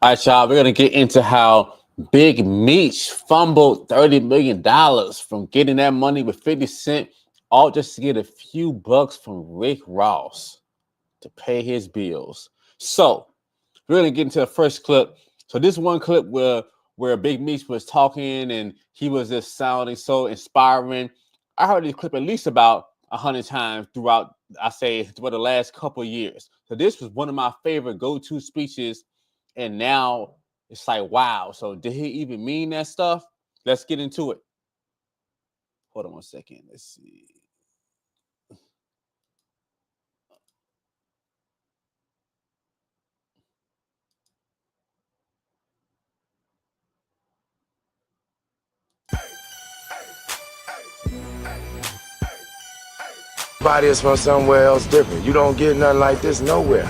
All right, y'all. We're gonna get into how Big Meech fumbled $30 million from getting that money with 50 Cent, all just to get a few bucks from Rick Ross to pay his bills. So we're gonna get into the first clip. So this one clip where Big Meech was talking and he was just sounding so inspiring. I heard this clip at least about 100 times throughout, I say, throughout the last couple of years. So this was one of my favorite go-to speeches, and now it's like, wow. So did he even mean that stuff? Let's get into it. Hold on one second. Let's see. Everybody is from somewhere else different. You don't get nothing like this nowhere.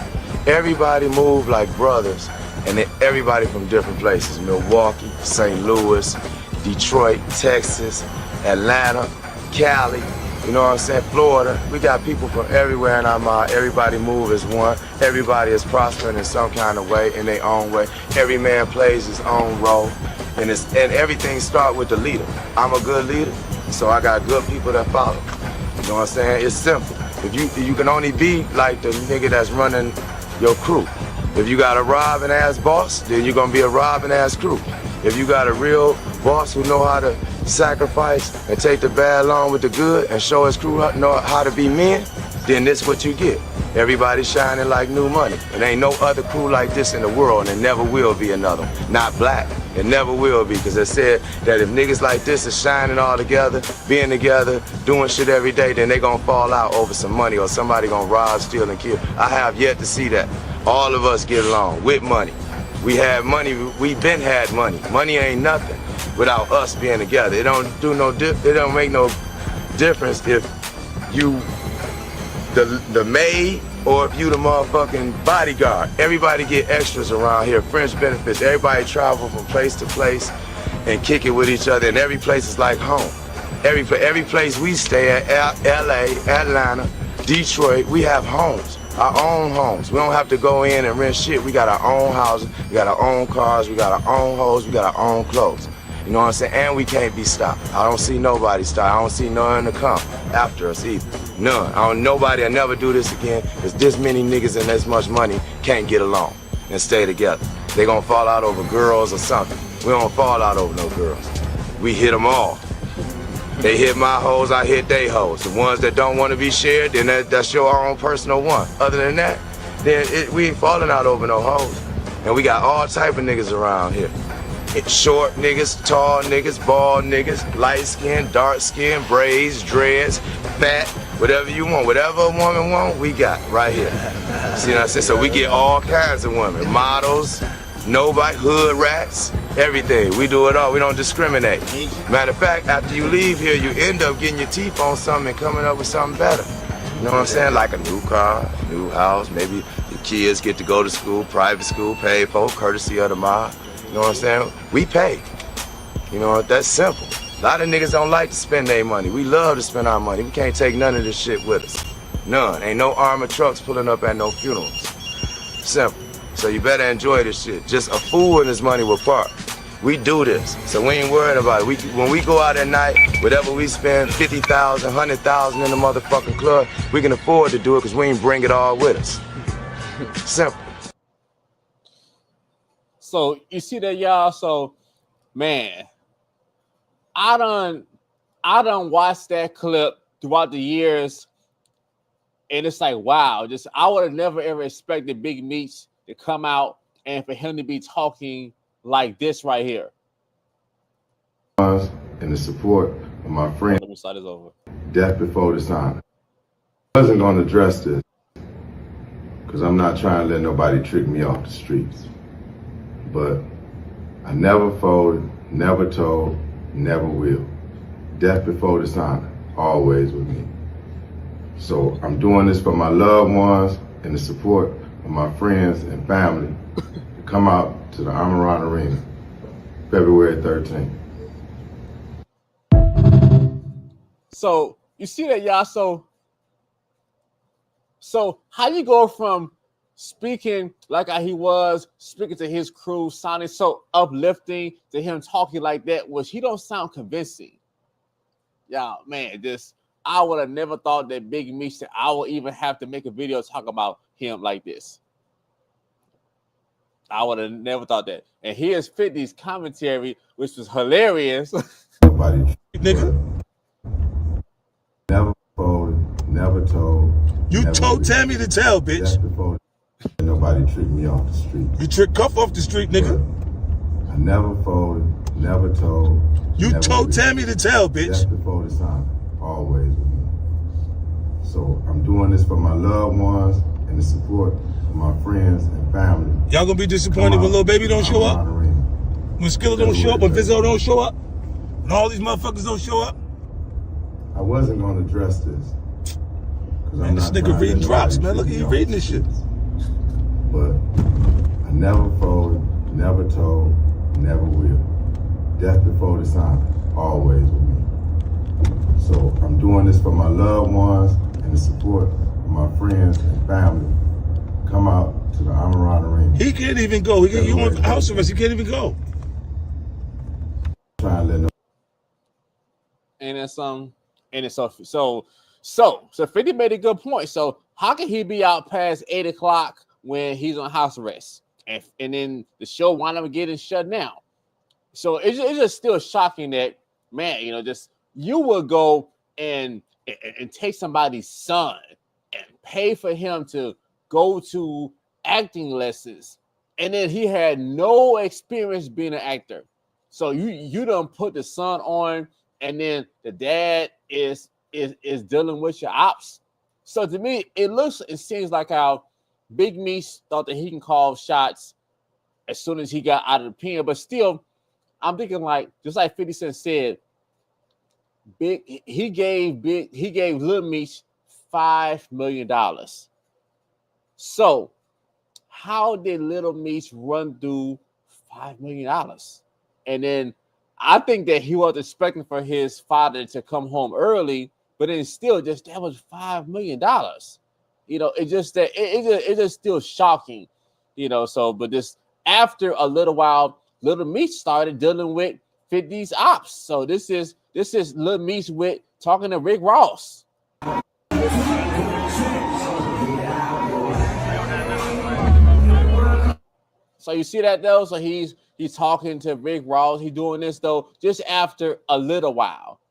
Everybody move like brothers, and then everybody from different places. Milwaukee, St. Louis, Detroit, Texas, Atlanta, Cali, you know what I'm saying, Florida. We got people from everywhere in our mind. Everybody move as one. Everybody is prospering in some kind of way, in their own way. Every man plays his own role, and everything starts with the leader. I'm a good leader, so I got good people that follow. You know what I'm saying? It's simple. If you can only be like the nigga that's running your crew. If you got a robbing ass boss, then you're gonna be a robbing ass crew. If you got a real boss who know how to sacrifice and take the bad along with the good and show his crew know how to be men, then this what you get. Everybody shining like new money. And ain't no other crew like this in the world, and there never will be another one. Not black. It never will be, because it said that if niggas like this is shining all together, being together, doing shit every day, then they gonna fall out over some money or somebody gonna rob, steal, and kill. I have yet to see that. All of us get along with money. We have money, we been had money. Money ain't nothing without us being together. It don't make no difference if you the maid or if you the motherfucking bodyguard. Everybody get extras around here, fringe benefits. Everybody travel from place to place and kick it with each other, and every place is like home. Every place we stay at, LA, Atlanta, Detroit, we have homes, our own homes. We don't have to go in and rent shit. We got our own houses, we got our own cars, we got our own hoes, we got our own clothes. You know what I'm saying? And we can't be stopped. I don't see nobody stop. I don't see none to come after us either. None. Nobody will never do this again, because this many niggas and this much money can't get along and stay together. They gonna fall out over girls or something. We don't fall out over no girls. We hit them all. They hit my hoes, I hit they hoes. The ones that don't want to be shared, then that's your own personal one. Other than that, then we ain't falling out over no hoes. And we got all type of niggas around here. Short niggas, tall niggas, bald niggas, light skin, dark skin, braids, dreads, fat, whatever you want. Whatever a woman want, we got right here. See what I'm saying? So we get all kinds of women. Models, nobody, hood rats, everything. We do it all. We don't discriminate. Matter of fact, after you leave here, you end up getting your teeth on something and coming up with something better. You know what I'm saying? Like a new car, new house, maybe your kids get to go to school, private school, paid for, courtesy of the mob. You know what I'm saying? We pay. You know, that's simple. A lot of niggas don't like to spend their money. We love to spend our money. We can't take none of this shit with us. None. Ain't no armored trucks pulling up at no funerals. Simple. So you better enjoy this shit. Just a fool and his money will park. We do this, so we ain't worried about it. When we go out at night, whatever we spend, 50,000, 100,000 in the motherfucking club, we can afford to do it because we ain't bring it all with us. Simple. So you see that, y'all? So, man, I done watched that clip throughout the years, and it's like, wow, I would have never ever expected Big Meech to come out and for him to be talking like this right here. And the support of my friend. Let me start this over. Death before dishonor. I wasn't going to address this because I'm not trying to let nobody trick me off the streets. But I never folded, never told, never will. Death before dishonor, always with me. So I'm doing this for my loved ones and the support of my friends and family to come out to the Amaran Arena, February 13th. So you see that, y'all? So how you go from speaking like how he was, speaking to his crew, sounding so uplifting, to him talking like that, which he don't sound convincing. Yeah, man, I would have never thought that Big Meech, that I would even have to make a video talk about him like this. I would have never thought that. And here's 50's commentary, which was hilarious. Nobody, nigga. Never folded, never told. You never told Tammy to tell, bitch. Nobody tricked me off the street. You tricked Cuff off the street, nigga. I never folded, never told. You told Tammy to tell, bitch. That's before the sign, always with me. So I'm doing this for my loved ones and the support of my friends and family. Y'all gonna be disappointed when Lil Baby don't show up? When Skilla don't show up? When Vizzo don't show up? When all these motherfuckers don't show up? I wasn't gonna address this. Man, this nigga reading drops, man. Look at you reading this shit. But I never folded, never told, never will. Death before the sign, always with me. So I'm doing this for my loved ones and the support of my friends and family. Come out to the Amaran Arena. He can't even go. He on house arrest. He can't even go. Trying to let no. And it's so 50 made a good point. So how can he be out past 8 o'clock when he's on house arrest? And then the show wound up getting shut down. So it's just still shocking that, man, just you will go and take somebody's son and pay for him to go to acting lessons, and then he had no experience being an actor. So you done put the son on, and then the dad is dealing with your ops. So to me, it seems like how Big Meech thought that he can call shots as soon as he got out of the pen, but still, I'm thinking like, just like 50 Cent said, he gave Lil Meech $5 million. So how did Lil Meech run through $5 million? And then I think that he was expecting for his father to come home early, but then still that was $5 million. It's just still shocking, so, but this, after a little while, Lil Meech started dealing with 50's ops. So this is Lil Meech with talking to Rick Ross. So you see that though? So he's talking to Rick Ross. He's doing this though just after a little while.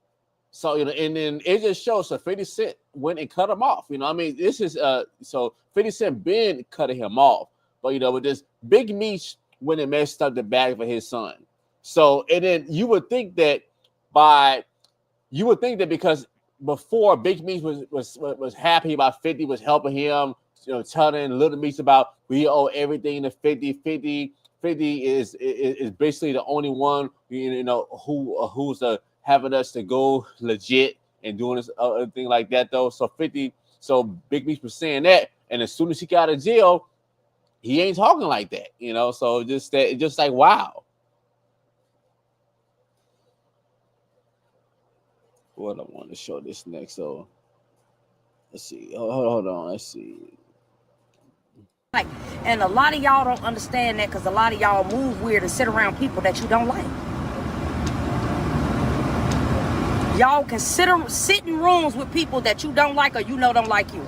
So and then it just shows. So 50 Cent went and cut him off. This is so 50 Cent been cutting him off, but with this Big Meech when it messed up the bag for his son. So, and then you would think that because before Big Meech was happy about 50, was helping him, telling Lil Meech about we owe everything to 50. 50 is basically the only one, who's having us to go legit and doing this other thing like that though. So Big Meech was saying that, and as soon as he got out of jail, he ain't talking like that, So just like wow. What I want to show this next. So let's see. Hold on. Let's see. And a lot of y'all don't understand that because a lot of y'all move weird and sit around people that you don't like. Y'all can sit in rooms with people that you don't like or don't like you.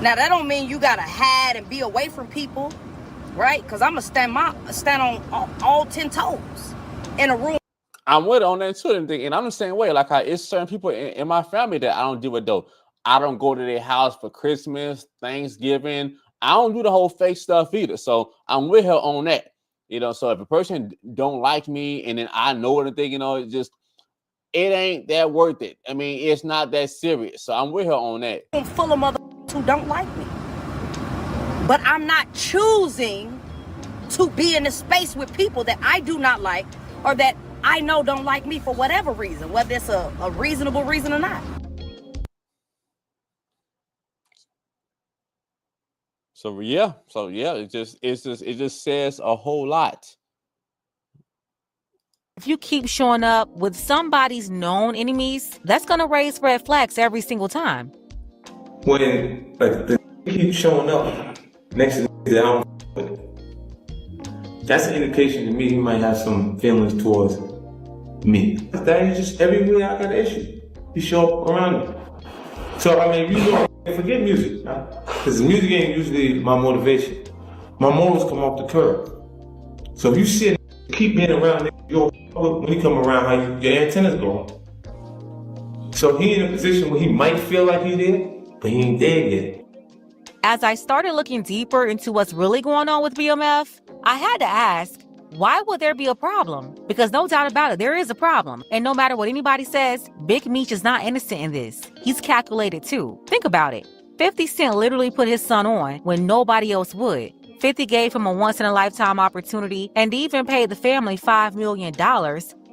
Now that don't mean you gotta hide and be away from people, right? Because I'm gonna stand on all 10 toes in a room. I'm with it on that too, and I'm the same way. Like it's certain people in my family that I don't deal with though. I don't go to their house for Christmas, Thanksgiving. I don't do the whole fake stuff either. So I'm with her on that. So if a person don't like me and then I know anything, it ain't that worth it. It's not that serious. So I'm with her on that. I'm full of mother who don't like me. But I'm not choosing to be in a space with people that I do not like or that I know don't like me for whatever reason, whether it's a reasonable reason or not. So yeah, it just says a whole lot. If you keep showing up with somebody's known enemies, that's gonna raise red flags every single time. When the keep showing up next to that I don't with. That's an indication to me he might have some feelings towards me. That is just everywhere I got an issue. He show up around me. So I mean, you don't forget music, because music ain't usually my motivation. My morals come off the curb. So if you see a keep being around, when he come around, your antennas go on. So he in a position where he might feel like he did, but he ain't there yet. As I started looking deeper into what's really going on with BMF, I had to ask, why would there be a problem? Because no doubt about it, there is a problem. And no matter what anybody says, Big Meech is not innocent in this. He's calculated too. Think about it. 50 Cent literally put his son on when nobody else would. 50 gave him a once-in-a-lifetime opportunity and even paid the family $5 million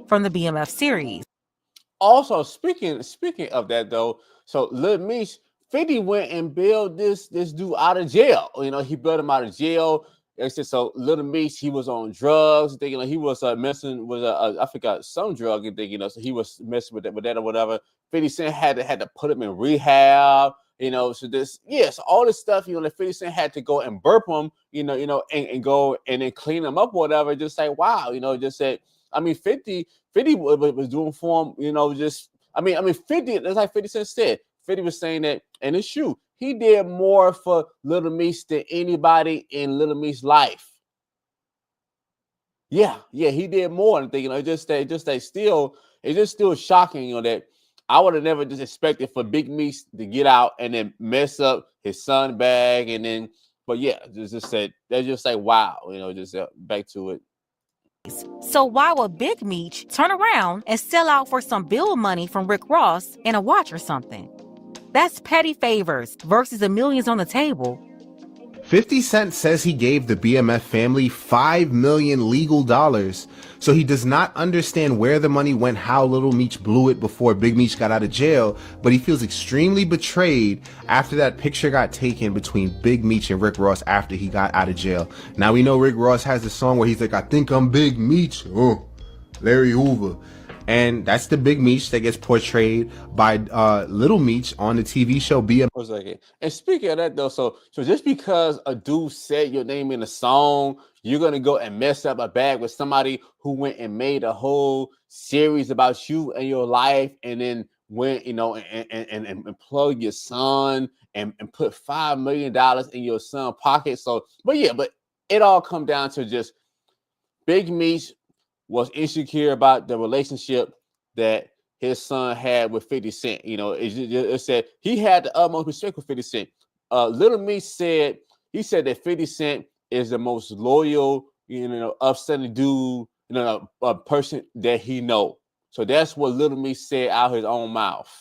from the BMF series. Also, speaking of that though, so Lil Meech, 50 went and bailed this dude out of jail. You know, he bailed him out of jail. So Lil Meech, he was on drugs. You know, he was messing with I forgot some drug. You know, so he was messing with that or whatever. 50 Cent had to put him in rehab. You know, so all this stuff. You know, that 50 Cent had to go and burp him. And go and then clean him up or whatever. Just like wow. You know, just said. I mean, 50 was doing for him. You know, just I mean, 50. That's like 50 Cent said. 50 was saying that, and it's true. He did more for Lil Meech than anybody in Lil Meech's life. Yeah, he did more. And you know, it's just still shocking. You know that I would have never just expected for Big Meech to get out and then mess up his son bag, and then, but yeah, just like wow. You know, just back to it. So why would Big Meech turn around and sell out for some bill money from Rick Ross and a watch or something? That's petty favors versus the millions on the table. 50 Cent says he gave the BMF family $5 million legal dollars, so he does not understand where the money went, how Little Meech blew it before Big Meech got out of jail, but he feels extremely betrayed after that picture got taken between Big Meech and Rick Ross after he got out of jail. Now we know Rick Ross has a song where he's like, I think I'm Big Meech, Larry Hoover. And that's the Big Meech that gets portrayed by Little Meech on the TV show BMF. And speaking of that though, so just because a dude said your name in a song, you're gonna go and mess up a bag with somebody who went and made a whole series about you and your life, and then went, you know, and plug your son and put $5 million in your son's pocket. So, but it all come down to just Big Meech was insecure about the relationship that his son had with 50 Cent. You know, it said he had the utmost respect for 50 Cent. Little Meech said that 50 Cent is the most loyal, you know, upstanding dude, you know, a person that he know. So that's what Little Meech said out his own mouth.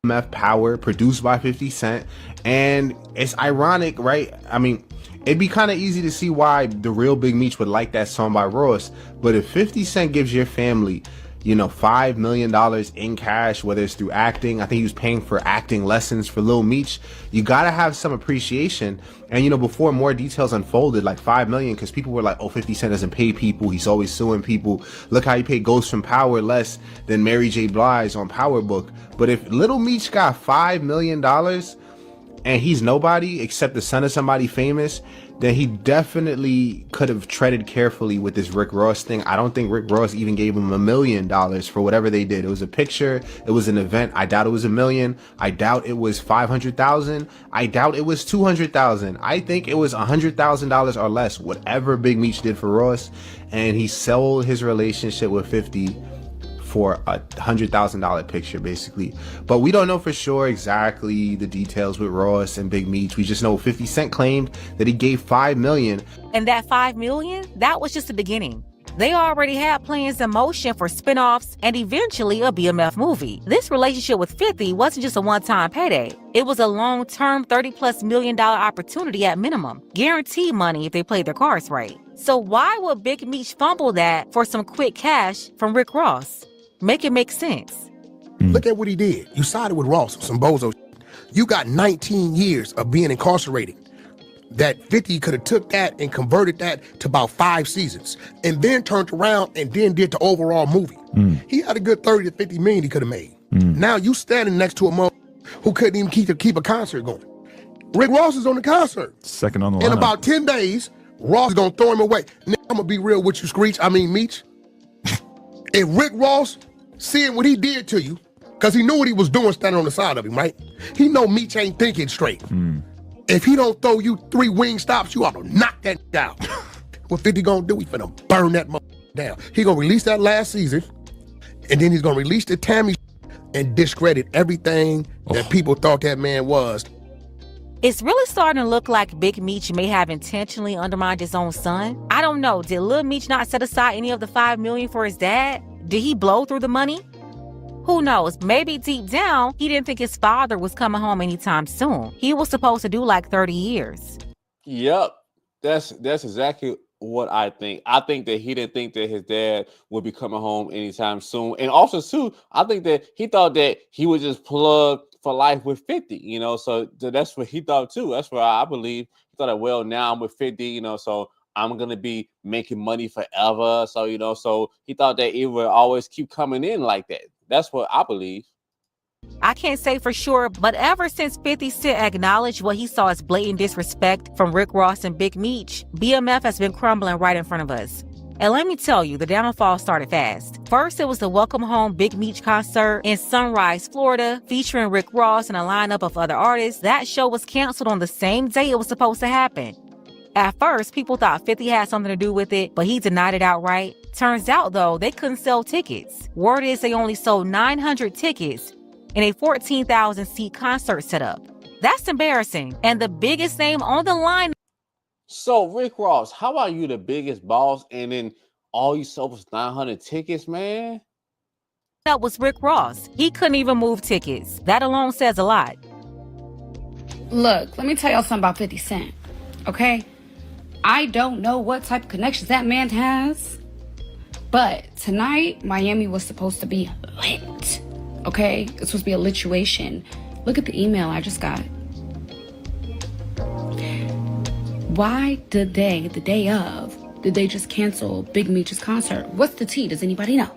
BMF Power, produced by 50 Cent, and it's ironic, right? I mean, it'd be kind of easy to see why the real Big Meech would like that song by Ross, but if 50 Cent gives your family, you know, $5 million in cash, whether it's through acting, I think he was paying for acting lessons for Lil Meech, you gotta have some appreciation. And you know, before more details unfolded, like $5 million, because people were like, oh, 50 Cent doesn't pay people, he's always suing people. Look how he paid Ghost from Power less than Mary J. Blige on Power Book. But if Little Meech got $5 million and he's nobody except the son of somebody famous, then he definitely could have treaded carefully with this Rick Ross thing. I don't think Rick Ross even gave him $1 million for whatever they did. It was a picture. It was an event. I doubt it was $1 million. I doubt it was 500,000. I doubt it was 200,000. I think it was $100,000 or less, whatever Big Meech did for Ross. And he sold his relationship with 50 for a $100,000 picture, basically. But we don't know for sure exactly the details with Ross and Big Meech. We just know 50 Cent claimed that he gave $5 million. And that $5 million, that was just the beginning. They already had plans in motion for spinoffs and eventually a BMF movie. This relationship with 50 wasn't just a one-time payday. It was a long-term $30+ million opportunity at minimum. Guaranteed money if they played their cards right. So why would Big Meech fumble that for some quick cash from Rick Ross? Make it make sense. Look at what he did. You sided with Ross, some bozo. You got 19 years of being incarcerated. That 50 could have took that and converted that to about 5 seasons, and then turned around and then did the overall movie. He had a good 30 to 50 million he could have made. Now you standing next to a mother who couldn't even keep a concert going. Rick Ross is on the concert. Second on the In lineup. about 10 days, Ross is going to throw him away. Now, I'm going to be real with you, Screech. I mean, Meech. If Rick Ross, seeing what he did to you, because he knew what he was doing standing on the side of him, right? He know Meech ain't thinking straight. If he don't throw you 3 wing stops, you ought to knock that down. What 50 gonna do? He finna burn that down. He gonna release that last season, and then he's gonna release the Tammy and discredit everything that people thought that man was. It's really starting to look like Big Meech may have intentionally undermined his own son. I don't know. Did Lil Meech not set aside any of the $5 million for his dad? Did he blow through the money? Who knows? Maybe deep down, he didn't think his father was coming home anytime soon. He was supposed to do like 30 years. Yep. That's exactly what I think. I think that he didn't think that his dad would be coming home anytime soon. And also, too, I think that he thought that he would just plug for life with 50, you know, so that's what he thought, too. That's what I believe. He thought that, well, now I'm with 50, you know, so I'm going to be making money forever. So, you know, so he thought that it would always keep coming in like that. That's what I believe. I can't say for sure, but ever since 50 Cent acknowledged what he saw as blatant disrespect from Rick Ross and Big Meech, BMF has been crumbling right in front of us. And let me tell you, the downfall started fast. First, it was the Welcome Home Big Meech concert in Sunrise, Florida, featuring Rick Ross and a lineup of other artists. That show was canceled on the same day it was supposed to happen. At first, people thought 50 had something to do with it, but he denied it outright. Turns out, though, they couldn't sell tickets. Word is they only sold 900 tickets in a 14,000-seat concert setup. That's embarrassing. And the biggest name on the line. So, Rick Ross, how are you the biggest boss and then all you sold was 900 tickets, man? That was Rick Ross. He couldn't even move tickets. That alone says a lot. Look, let me tell y'all something about 50 Cent, okay? I don't know what type of connections that man has, but tonight, Miami was supposed to be lit, okay? It's supposed to be a lituation. Look at the email I just got. Why did they, the day of, did they just cancel Big Meech's concert? What's the tea? Does anybody know?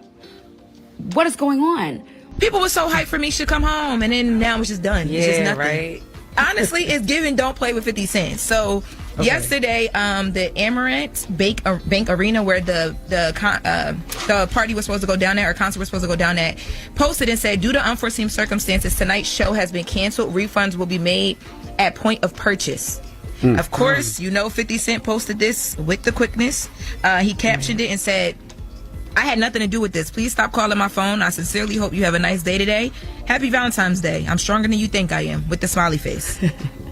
What is going on? People were so hyped for Meech to come home, and then now it's just done. It's just nothing. Right. Honestly, it's giving don't play with 50 Cent. So yesterday, the Amaranth Bank Arena, where the party was supposed to go down there, or concert was supposed to go down at, posted and said, due to unforeseen circumstances, tonight's show has been canceled. Refunds will be made at point of purchase. Of course, you know 50 Cent posted this with the quickness. He captioned it and said, I had nothing to do with this. Please stop calling my phone. I sincerely hope you have a nice day today. Happy Valentine's Day. I'm stronger than you think I am, with the smiley face.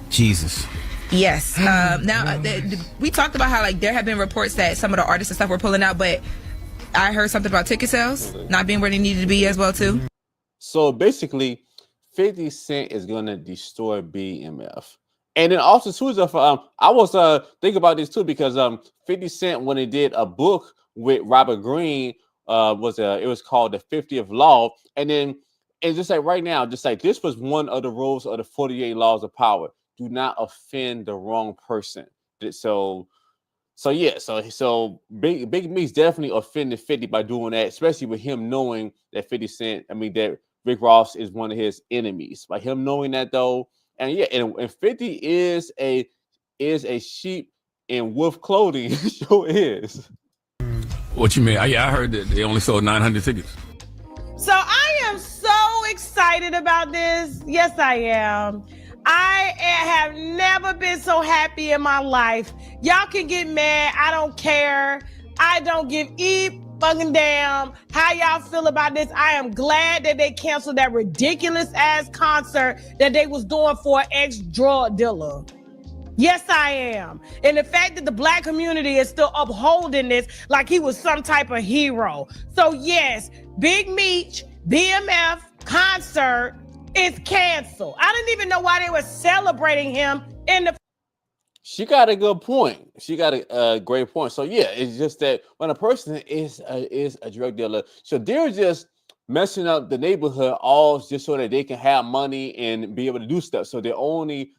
Jesus. Yes. Now, we talked about how like there have been reports that some of the artists and stuff were pulling out, but I heard something about ticket sales not being where they needed to be as well, too. So basically, 50 Cent is going to destroy BMF. And then also, too, I was thinking about this, too, because 50 Cent, when he did a book with Robert Greene, it was called The 50th Law. And then, and just like right now, just like this was one of the rules of the 48 Laws of Power. Do not offend the wrong person. So Big Meech definitely offended 50 by doing that, especially with him knowing that 50 Cent, that Rick Ross is one of his enemies. By him knowing that, though, and 50 is a sheep in wolf clothing. Sure is. What you mean? I heard that they only sold 900 tickets. So I am so excited about this. Yes, I am. I have never been so happy in my life. Y'all can get mad. I don't care. I don't give a fucking damn how y'all feel about this. I am glad that they canceled that ridiculous ass concert that they was doing for an ex-drug dealer. Yes, I am. And the fact that the black community is still upholding this like he was some type of hero. So yes, Big Meech, BMF concert is canceled. I didn't even know why they were celebrating him in the... She got a good point. She got a great point. So yeah, it's just that when a person is a drug dealer, so they're just messing up the neighborhood all just so that they can have money and be able to do stuff. So they're only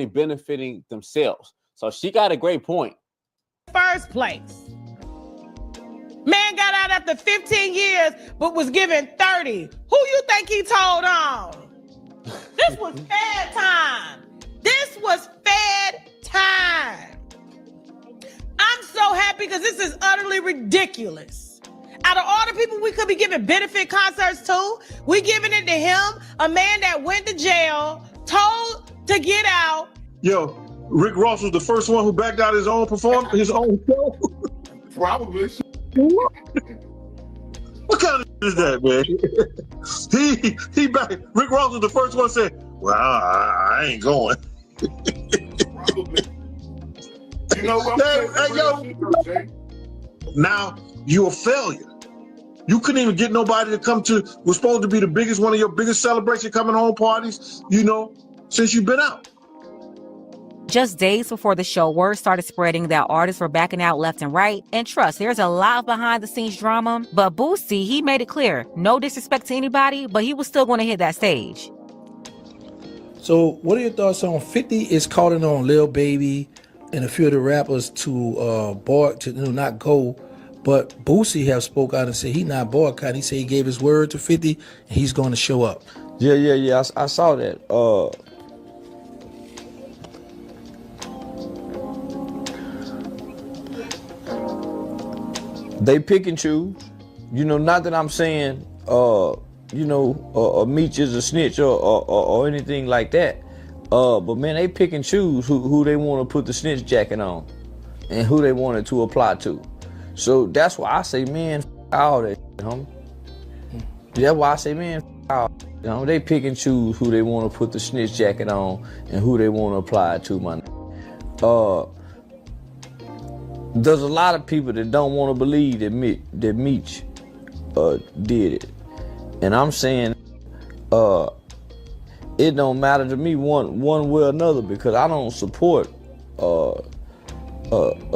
benefiting themselves. So she got a great point. First place. Man got out after 15 years, but was given 30. Who you think he told on? This was bad time. This This was fed time. I'm so happy because this is utterly ridiculous. Out of all the people we could be giving benefit concerts to, we giving it to him, a man that went to jail, told to get out. Yo, Rick Ross was the first one who backed out his own his own show. Probably. What kind of is that, man? he back. Rick Ross was the first one to say, "Well, I ain't going." Probably. You know what? Now you're a failure. You couldn't even get nobody to come to was supposed to be the biggest one of your biggest celebration coming home parties, since you've been out. Just days before the show, word started spreading that artists were backing out left and right. And trust, there's a lot of behind-the-scenes drama. But Boosie, he made it clear, no disrespect to anybody, but he was still going to hit that stage. So what are your thoughts on 50 is calling on Lil Baby and a few of the rappers to not go, but Boosie have spoke out and said he not boycotting. He said he gave his word to 50 and he's going to show up. Yeah. I saw that. They pick and choose. Not that I'm saying Meech is a snitch or anything like that. But man, they pick and choose who they want to put the snitch jacket on and who they want it to apply to. So that's why I say, man, all that homie. That's why I say, man, all they pick and choose who they want to put the snitch jacket on and who they want to apply it to, man. There's a lot of people that don't want to believe that Meech did it. And I'm saying it don't matter to me one way or another because I don't support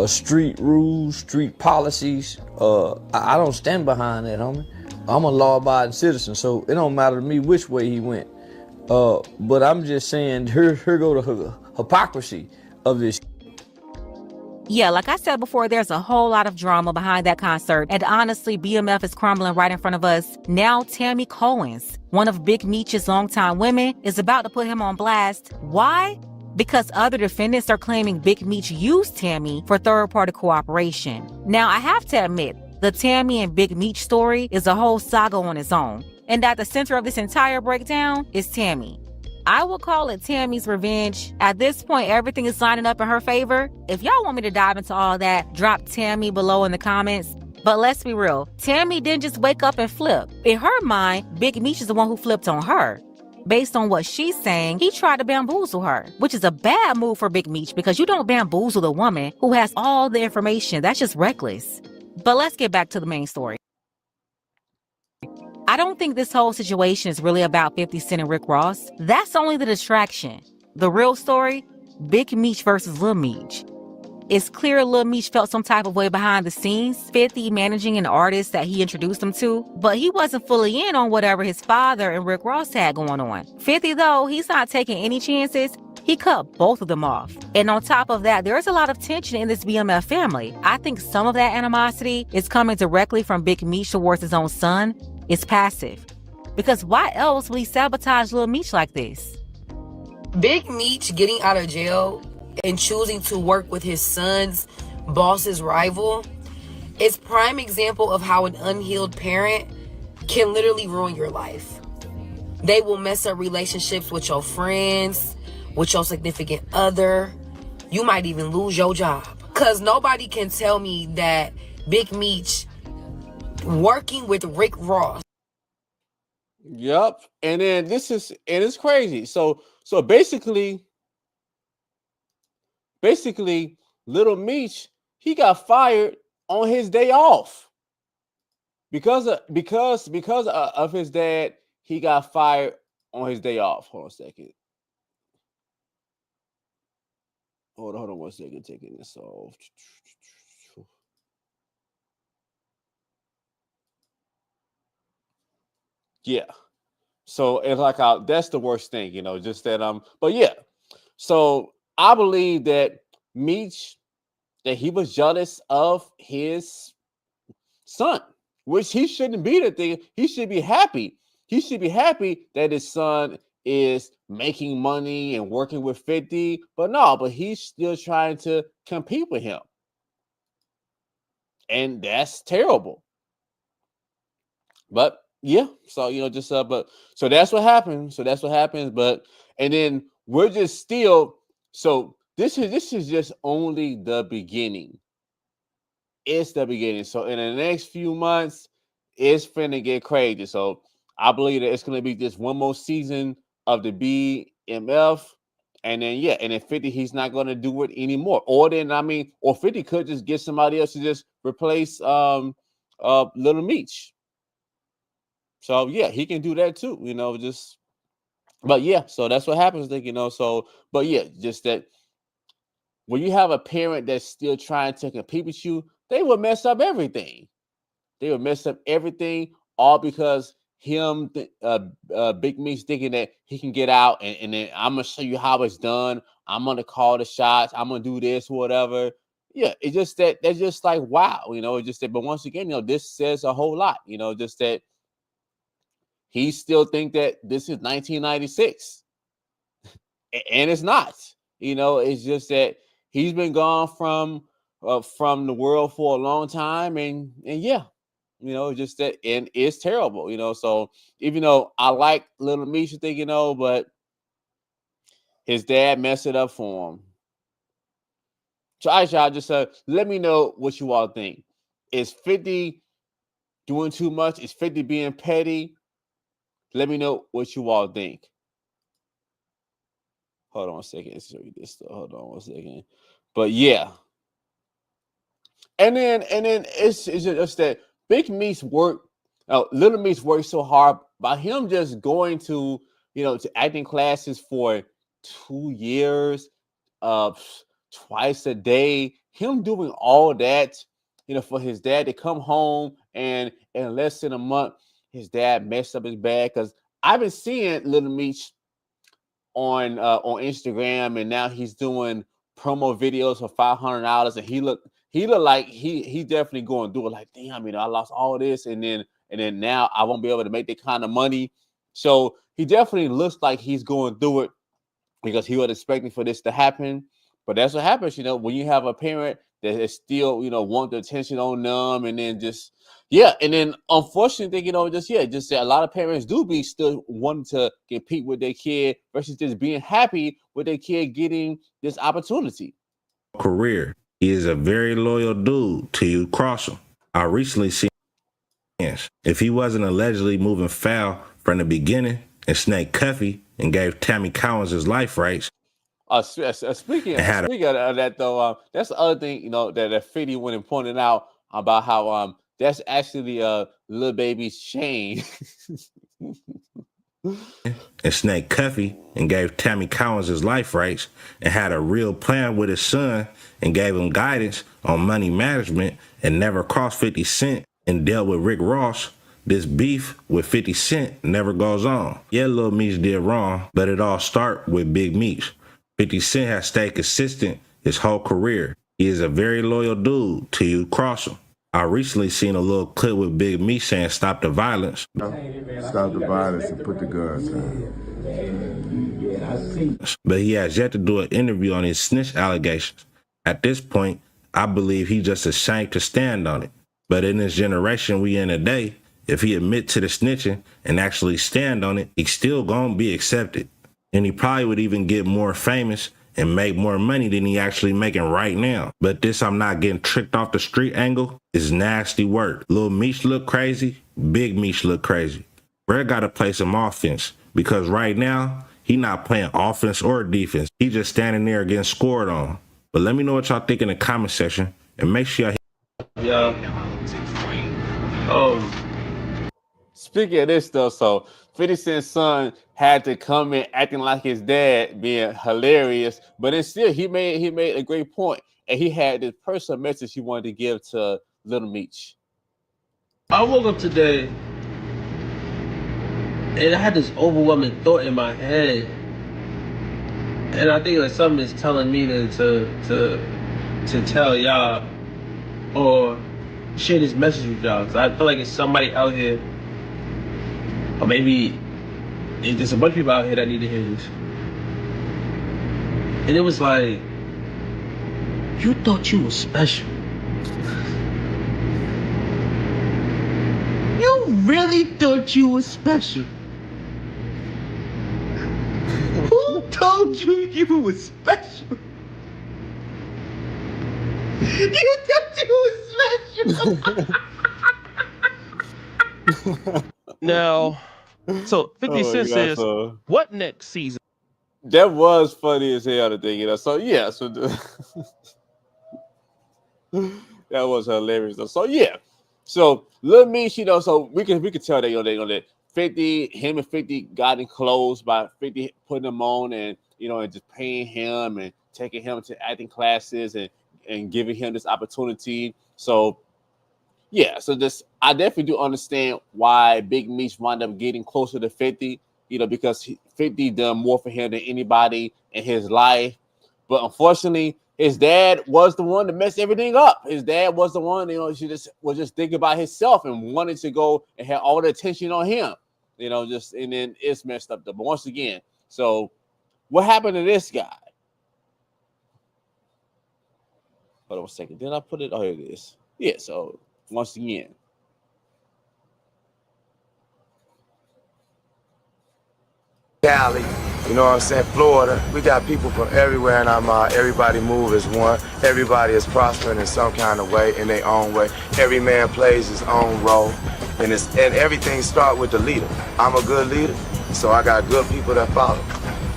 street rules, street policies. I don't stand behind that, homie. I'm a law-abiding citizen, so it don't matter to me which way he went. But I'm just saying, here go the hypocrisy of this. Yeah, like I said before, there's a whole lot of drama behind that concert. And honestly, BMF is crumbling right in front of us. Now, Tammy Cohen's, one of Big Meech's longtime women, is about to put him on blast. Why? Because other defendants are claiming Big Meech used Tammy for third-party cooperation. Now, I have to admit, the Tammy and Big Meech story is a whole saga on its own. And at the center of this entire breakdown is Tammy. I will call it Tammy's revenge. At this point, everything is lining up in her favor. If y'all want me to dive into all that, drop Tammy below in the comments. But let's be real, Tammy didn't just wake up and flip. In her mind, Big Meech is the one who flipped on her. Based on what she's saying, he tried to bamboozle her, which is a bad move for Big Meech because you don't bamboozle a woman who has all the information. That's just reckless. But let's get back to the main story. I don't think this whole situation is really about 50 Cent and Rick Ross. That's only the distraction. The real story, Big Meech versus Lil Meech. It's clear Lil Meech felt some type of way behind the scenes, 50 managing an artist that he introduced him to, but he wasn't fully in on whatever his father and Rick Ross had going on. 50, though, he's not taking any chances. He cut both of them off. And on top of that, there's a lot of tension in this BMF family. I think some of that animosity is coming directly from Big Meech towards his own son. It's passive. Because why else would he sabotage Lil Meech like this? Big Meech getting out of jail and choosing to work with his son's boss's rival is prime example of how an unhealed parent can literally ruin your life. They will mess up relationships with your friends, with your significant other. You might even lose your job. Because nobody can tell me that Big Meech working with Rick Ross. Yep. And then it's crazy. So basically Little Meech, he got fired on his day off. Because of his dad, he got fired on his day off. Hold on a second. Hold on 1 second, taking this off. Yeah. So it's like that's the worst thing, just that but yeah. So I believe that Meech, that he was jealous of his son, which he shouldn't be the thing. He should be happy. He should be happy that his son is making money and working with 50, but he's still trying to compete with him. And that's terrible. But yeah, so so that's what happened. So that's what happens. But and then we're just still, so this is just only the beginning. It's the beginning. So in the next few months, it's finna get crazy. So I believe that it's gonna be just one more season of the BMF. And then 50, he's not gonna do it anymore. Or 50 could just get somebody else to just replace Little Meech. So yeah, he can do that too, so that's what happens, just that when you have a parent that's still trying to compete with you, they will mess up everything. They will mess up everything, all because Big Meech thinking that he can get out and then I'm gonna show you how it's done. I'm gonna call the shots. I'm gonna do this, whatever. Yeah, it's just that's just like wow, just that. But once again, this says a whole lot, just that he still think that this is 1996, and it's not. It's just that he's been gone from the world for a long time, and yeah, just that, and it's terrible. So even though I like Little Meech, but his dad messed it up for him. So all right, y'all, just let me know what you all think. Is 50 doing too much? Is 50 being petty? Let me know what you all think. Hold on a second. Let's show you this stuff. Hold on one second. But yeah. And then it's just that Big Meech Little Meech worked so hard by him just going to acting classes for 2 years, twice a day. Him doing all that, for his dad to come home and in less than a month, his dad messed up his bag. Because I've been seeing Little Meech on Instagram, and now he's doing promo videos for $500, and he look like he definitely going to do it. Like, damn, I lost all this, and then now I won't be able to make that kind of money. So he definitely looks like he's going through it because he was expecting for this to happen. But that's what happens, when you have a parent that is still, want the attention on them, and then and then unfortunately, just that a lot of parents do be still wanting to compete with their kid versus just being happy with their kid getting this opportunity. Career. He is a very loyal dude till you cross him. I recently seen if he wasn't allegedly moving foul from the beginning and snaked Cuffy and gave Tammy Collins his life rights. Speaking of that though, that's the other thing that 50 went and pointed out about how that's actually Lil Baby's chain. And snaked Cuffy and gave Tammy Collins his life rights and had a real plan with his son and gave him guidance on money management and never crossed 50 Cent and dealt with Rick Ross. This beef with 50 Cent never goes on. Yeah, Lil Meech did wrong, but it all started with Big Meech. 50 Cent has stayed consistent his whole career. He is a very loyal dude till you cross him. I recently seen a little clip with Big Meech saying stop the violence. Stop the violence and put the guns down. But he has yet to do an interview on his snitch allegations. At this point, I believe he's just ashamed to stand on it. But in this generation we in today, if he admit to the snitching and actually stand on it, he's still gonna be accepted. And he probably would even get more famous and make more money than he actually making right now. But this I'm not getting tricked off the street angle is nasty work. Lil Meech look crazy, Big Meech look crazy. Brad gotta play some offense because right now, he not playing offense or defense. He just standing there getting scored on. But let me know what y'all think in the comment section and make sure y'all Speaking of this though, so 50 Cent's son had to come in acting like his dad, being hilarious, but then still he made a great point, and he had this personal message he wanted to give to Little Meech. I woke up today and I had this overwhelming thought in my head, and I think like something is telling me to tell y'all or share this message with y'all. Cause I feel like it's somebody out here, or maybe And there's a bunch of people out here that need to hear this. And it was like, you thought you were special. You really thought you were special. Who told you you were special? You thought you were special. Now, so 50 Oh, Cent yeah, says, so- what next season? That was funny as hell to think, So yeah, so that was hilarious. So yeah, so Lil Meech, so we can tell that that 50, him and 50 got in close by 50 putting him on and and just paying him and taking him to acting classes and giving him this opportunity. So yeah, so I definitely do understand why Big Meech wound up getting closer to 50, because 50 done more for him than anybody in his life. But unfortunately, his dad was the one to mess everything up. His dad was the one, she was just thinking about himself and wanted to go and have all the attention on him, and then it's messed up. But once again, so what happened to this guy? Hold on a second. Did I put it? Oh, here it is. Yeah, so once again. Cali, you know what I'm saying, Florida. We got people from everywhere in our mind. Everybody move as one. Everybody is prospering in some kind of way, in their own way. Every man plays his own role. And everything starts with the leader. I'm a good leader, so I got good people that follow.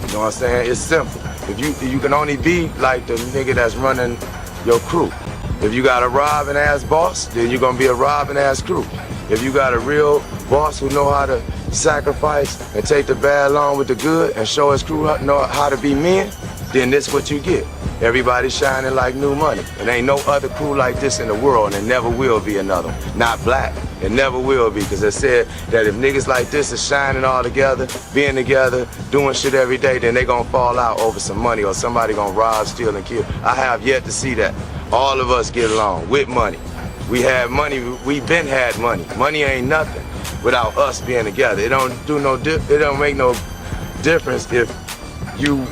You know what I'm saying? It's simple. If you can only be like the nigga that's running your crew. If you got a robbing ass boss, then you're gonna be a robbing ass crew. If you got a real boss who know how to sacrifice and take the bad along with the good and show his crew know how to be men, then this what you get. Everybody shining like new money. And ain't no other crew like this in the world, and there never will be another one. Not black, it never will be, because it said that if niggas like this is shining all together, being together, doing shit every day, then they gonna fall out over some money or somebody gonna rob, steal, and kill. I have yet to see that. All of us get along with money. We had money, we been had money. Money ain't nothing without us being together. It don't make no difference if you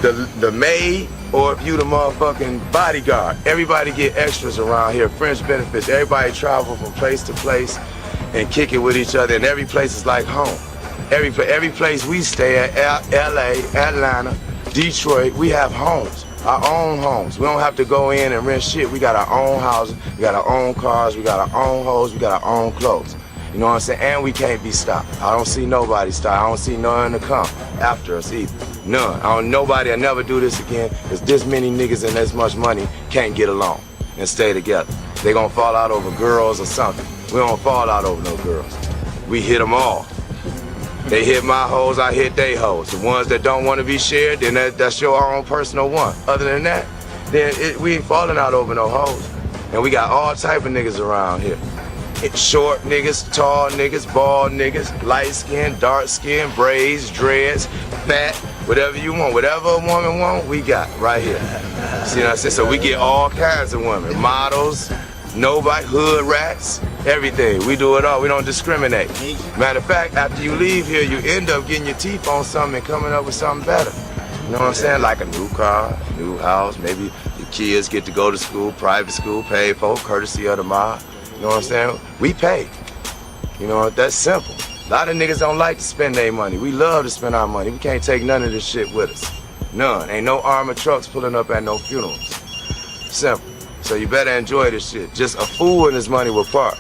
the maid or if you the motherfucking bodyguard. Everybody get extras around here, fringe benefits. Everybody travel from place to place and kick it with each other, and every place is like home. Every place we stay at, LA, Atlanta, Detroit, we have homes. Our own homes. We don't have to go in and rent shit. We got our own houses, we got our own cars, we got our own hoes, we got our own clothes. You know what I'm saying? And we can't be stopped. I don't see nobody stopped. I don't see none to come after us either. None. Nobody will never do this again, because this many niggas and this much money can't get along and stay together. They gonna fall out over girls or something. We don't fall out over no girls. We hit them all. They hit my hoes, I hit they hoes. The ones that don't want to be shared, then that's your own personal one. Other than that, then we ain't falling out over no hoes. And we got all type of niggas around here. Short niggas, tall niggas, bald niggas, light skin, dark skin, braids, dreads, fat, whatever you want. Whatever a woman want, we got right here. See what I'm saying? So we get all kinds of women. Models, nobody, hood rats, everything. We do it all. We don't discriminate. Matter of fact, after you leave here, you end up getting your teeth on something and coming up with something better. You know what I'm saying? Like a new car, new house, maybe your kids get to go to school, private school, paid for, courtesy of the mob. You know what I'm saying? We pay. You know, that's simple. A lot of niggas don't like to spend their money. We love to spend our money. We can't take none of this shit with us. None. Ain't no armored trucks pulling up at no funerals. Simple. So you better enjoy this shit. Just a fool and his money will park.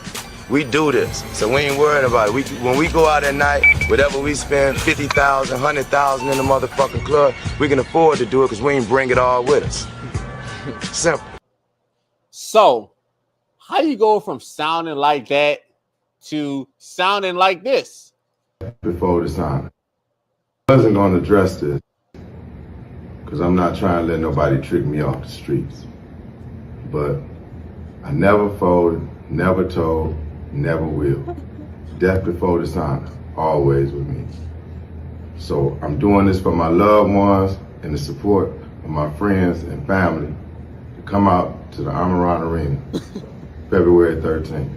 We do this, so we ain't worried about it. When we go out at night, whatever we spend, 50,000, 100,000 in the motherfucking club, we can afford to do it because we ain't bring it all with us. Simple. So, how you go from sounding like that to sounding like this? Before the time. I wasn't going to address this because I'm not trying to let nobody trick me off the streets. But I never folded, never told, never will. Death before the sign, always with me. So I'm doing this for my loved ones and the support of my friends and family to come out to the Amaran Arena February 13th.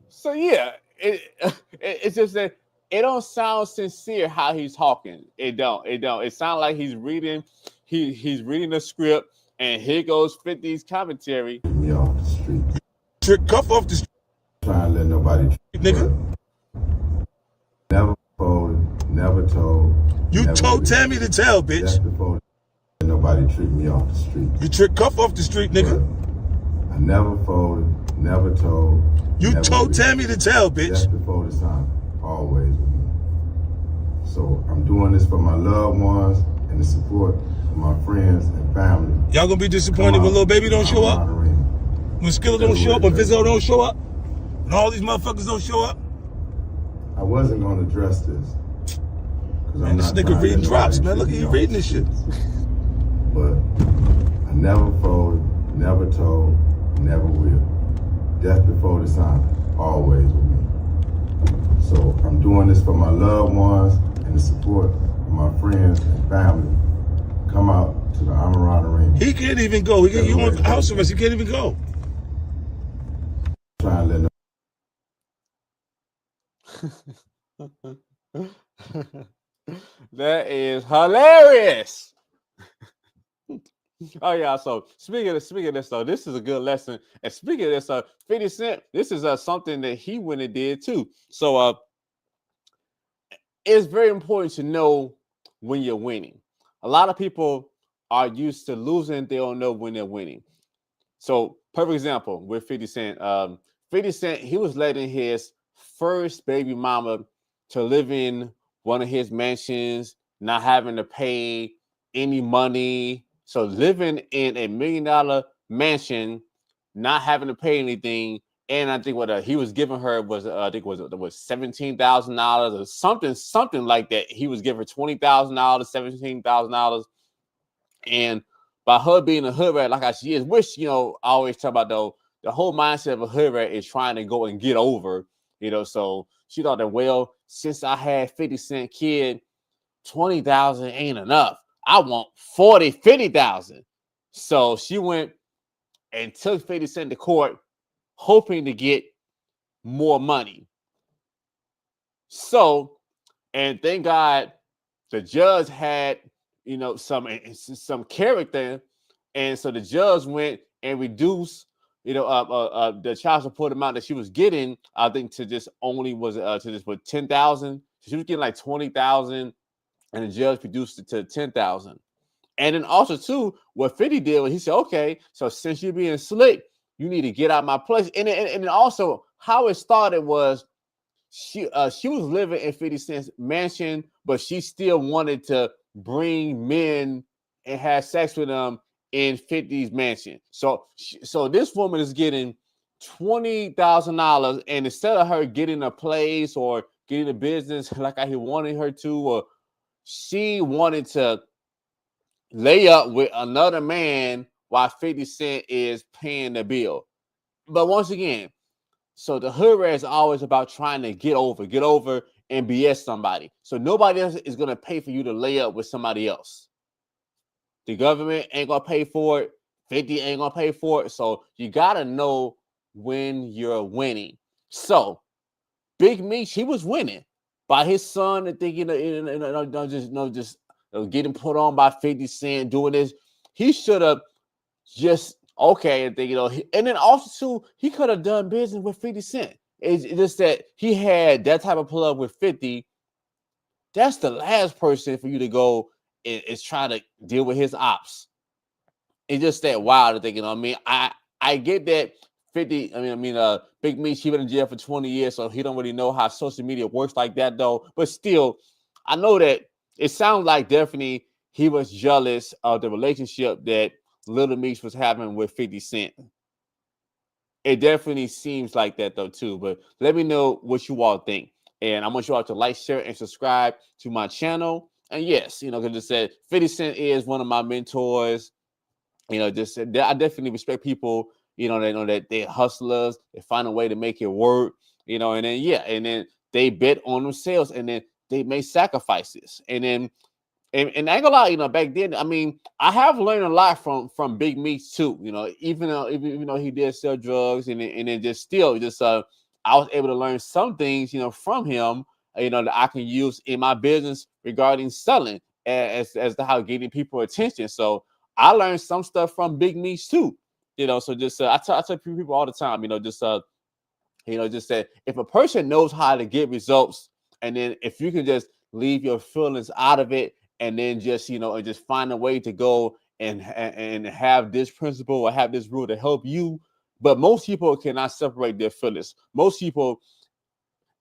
So yeah, it's just that it don't sound sincere how he's talking. It don't. It sounds like he's reading. He's reading the script, and here goes 50's commentary. Me off the street. Trick cuff off the street. Trying to let nobody nigga. Never folded, never told. You never told did. Tammy to tell, bitch. Just before nobody tricked me off the street. You trick cuff off the street, nigga. But I never folded, never told. You never told did. Tammy to tell, bitch. Just before the sign, always with me. So I'm doing this for my loved ones and the support of my friends and family. Y'all gonna be disappointed when Lil Baby don't show up? When Skilla don't show up? When Fizzo don't show up? When all these motherfuckers don't show up? I wasn't gonna address this. Man, this nigga reading drops, man. Look at you reading this shit. But I never folded, never told, never will. Death before the sign, always with me. So I'm doing this for my loved ones and the support of my friends and family. Come out to the Amaran Arena. He can't even go. He on house arrest. He can't even go. Trying to let That is hilarious. Oh yeah. So speaking of this, though, this is a good lesson. And speaking of this, 50 Cent, this is something that he went and did too. So it's very important to know when you're winning. A lot of people are used to losing; they don't know when they're winning. So, perfect example with 50 Cent. 50 Cent, he was letting his first baby mama to live in one of his mansions, not having to pay any money. So living in $1 million mansion, not having to pay anything. And I think what he was giving her was, I think was $17,000 or something like that. He was giving her $20,000, $17,000. And by her being a hood rat like she is, which, I always talk about though, the whole mindset of a hood rat is trying to go and get over, so she thought that, well, since I had 50 Cent kid, 20,000 ain't enough. I want 40, 50,000. So she went and took 50 Cent to court, hoping to get more money. So, and thank God the judge had, some character. And so the judge went and reduced, the child support amount that she was getting, I think to just only was to just put 10,000. She was getting like 20,000, and the judge reduced it to 10,000. And then also too, what 50 did was he said, okay, so since you're being slick, you need to get out my place. And then also how it started was she was living in 50 Cent's mansion, but she still wanted to bring men and have sex with them in 50's mansion. So this woman is getting $20,000, and instead of her getting a place or getting a business like I wanted her to, or she wanted to lay up with another man while 50 Cent is paying the bill. But once again, so the hood rat is always about trying to get over and BS somebody. So nobody else is going to pay for you to lay up with somebody else. The government ain't going to pay for it. 50 ain't going to pay for it. So you got to know when you're winning. So Big Meech, he was winning by his son and thinking, just getting put on by 50 Cent, doing this. He should have just, okay, and and then also too, he could have done business with 50 Cent. It's just that he had that type of plug with 50. That's the last person for you to go is trying to deal with his ops. It's just that wild to think, I get that 50, Big Meech, he been in jail for 20 years, so he don't really know how social media works like that though. But still, I know that it sounds like definitely he was jealous of the relationship that Little Meech was having with 50 Cent. It definitely seems like that though too. But let me know what you all think. And I want you all to like, share, and subscribe to my channel. And yes, because I said 50 Cent is one of my mentors. I definitely respect people, they know that they're hustlers, they find a way to make it work, and then they bet on themselves, and then they make sacrifices. And then and I ain't gonna lie, back then, I have learned a lot from Big Meech too, even though he did sell drugs and then just still I was able to learn some things, from him, that I can use in my business regarding selling as to how getting people attention. So I learned some stuff from Big Meech too, So just I tell people all the time, just that if a person knows how to get results, and then if you can just leave your feelings out of it, and then just and just find a way to go and have this principle or have this rule to help you. But most people cannot separate their feelings. Most people,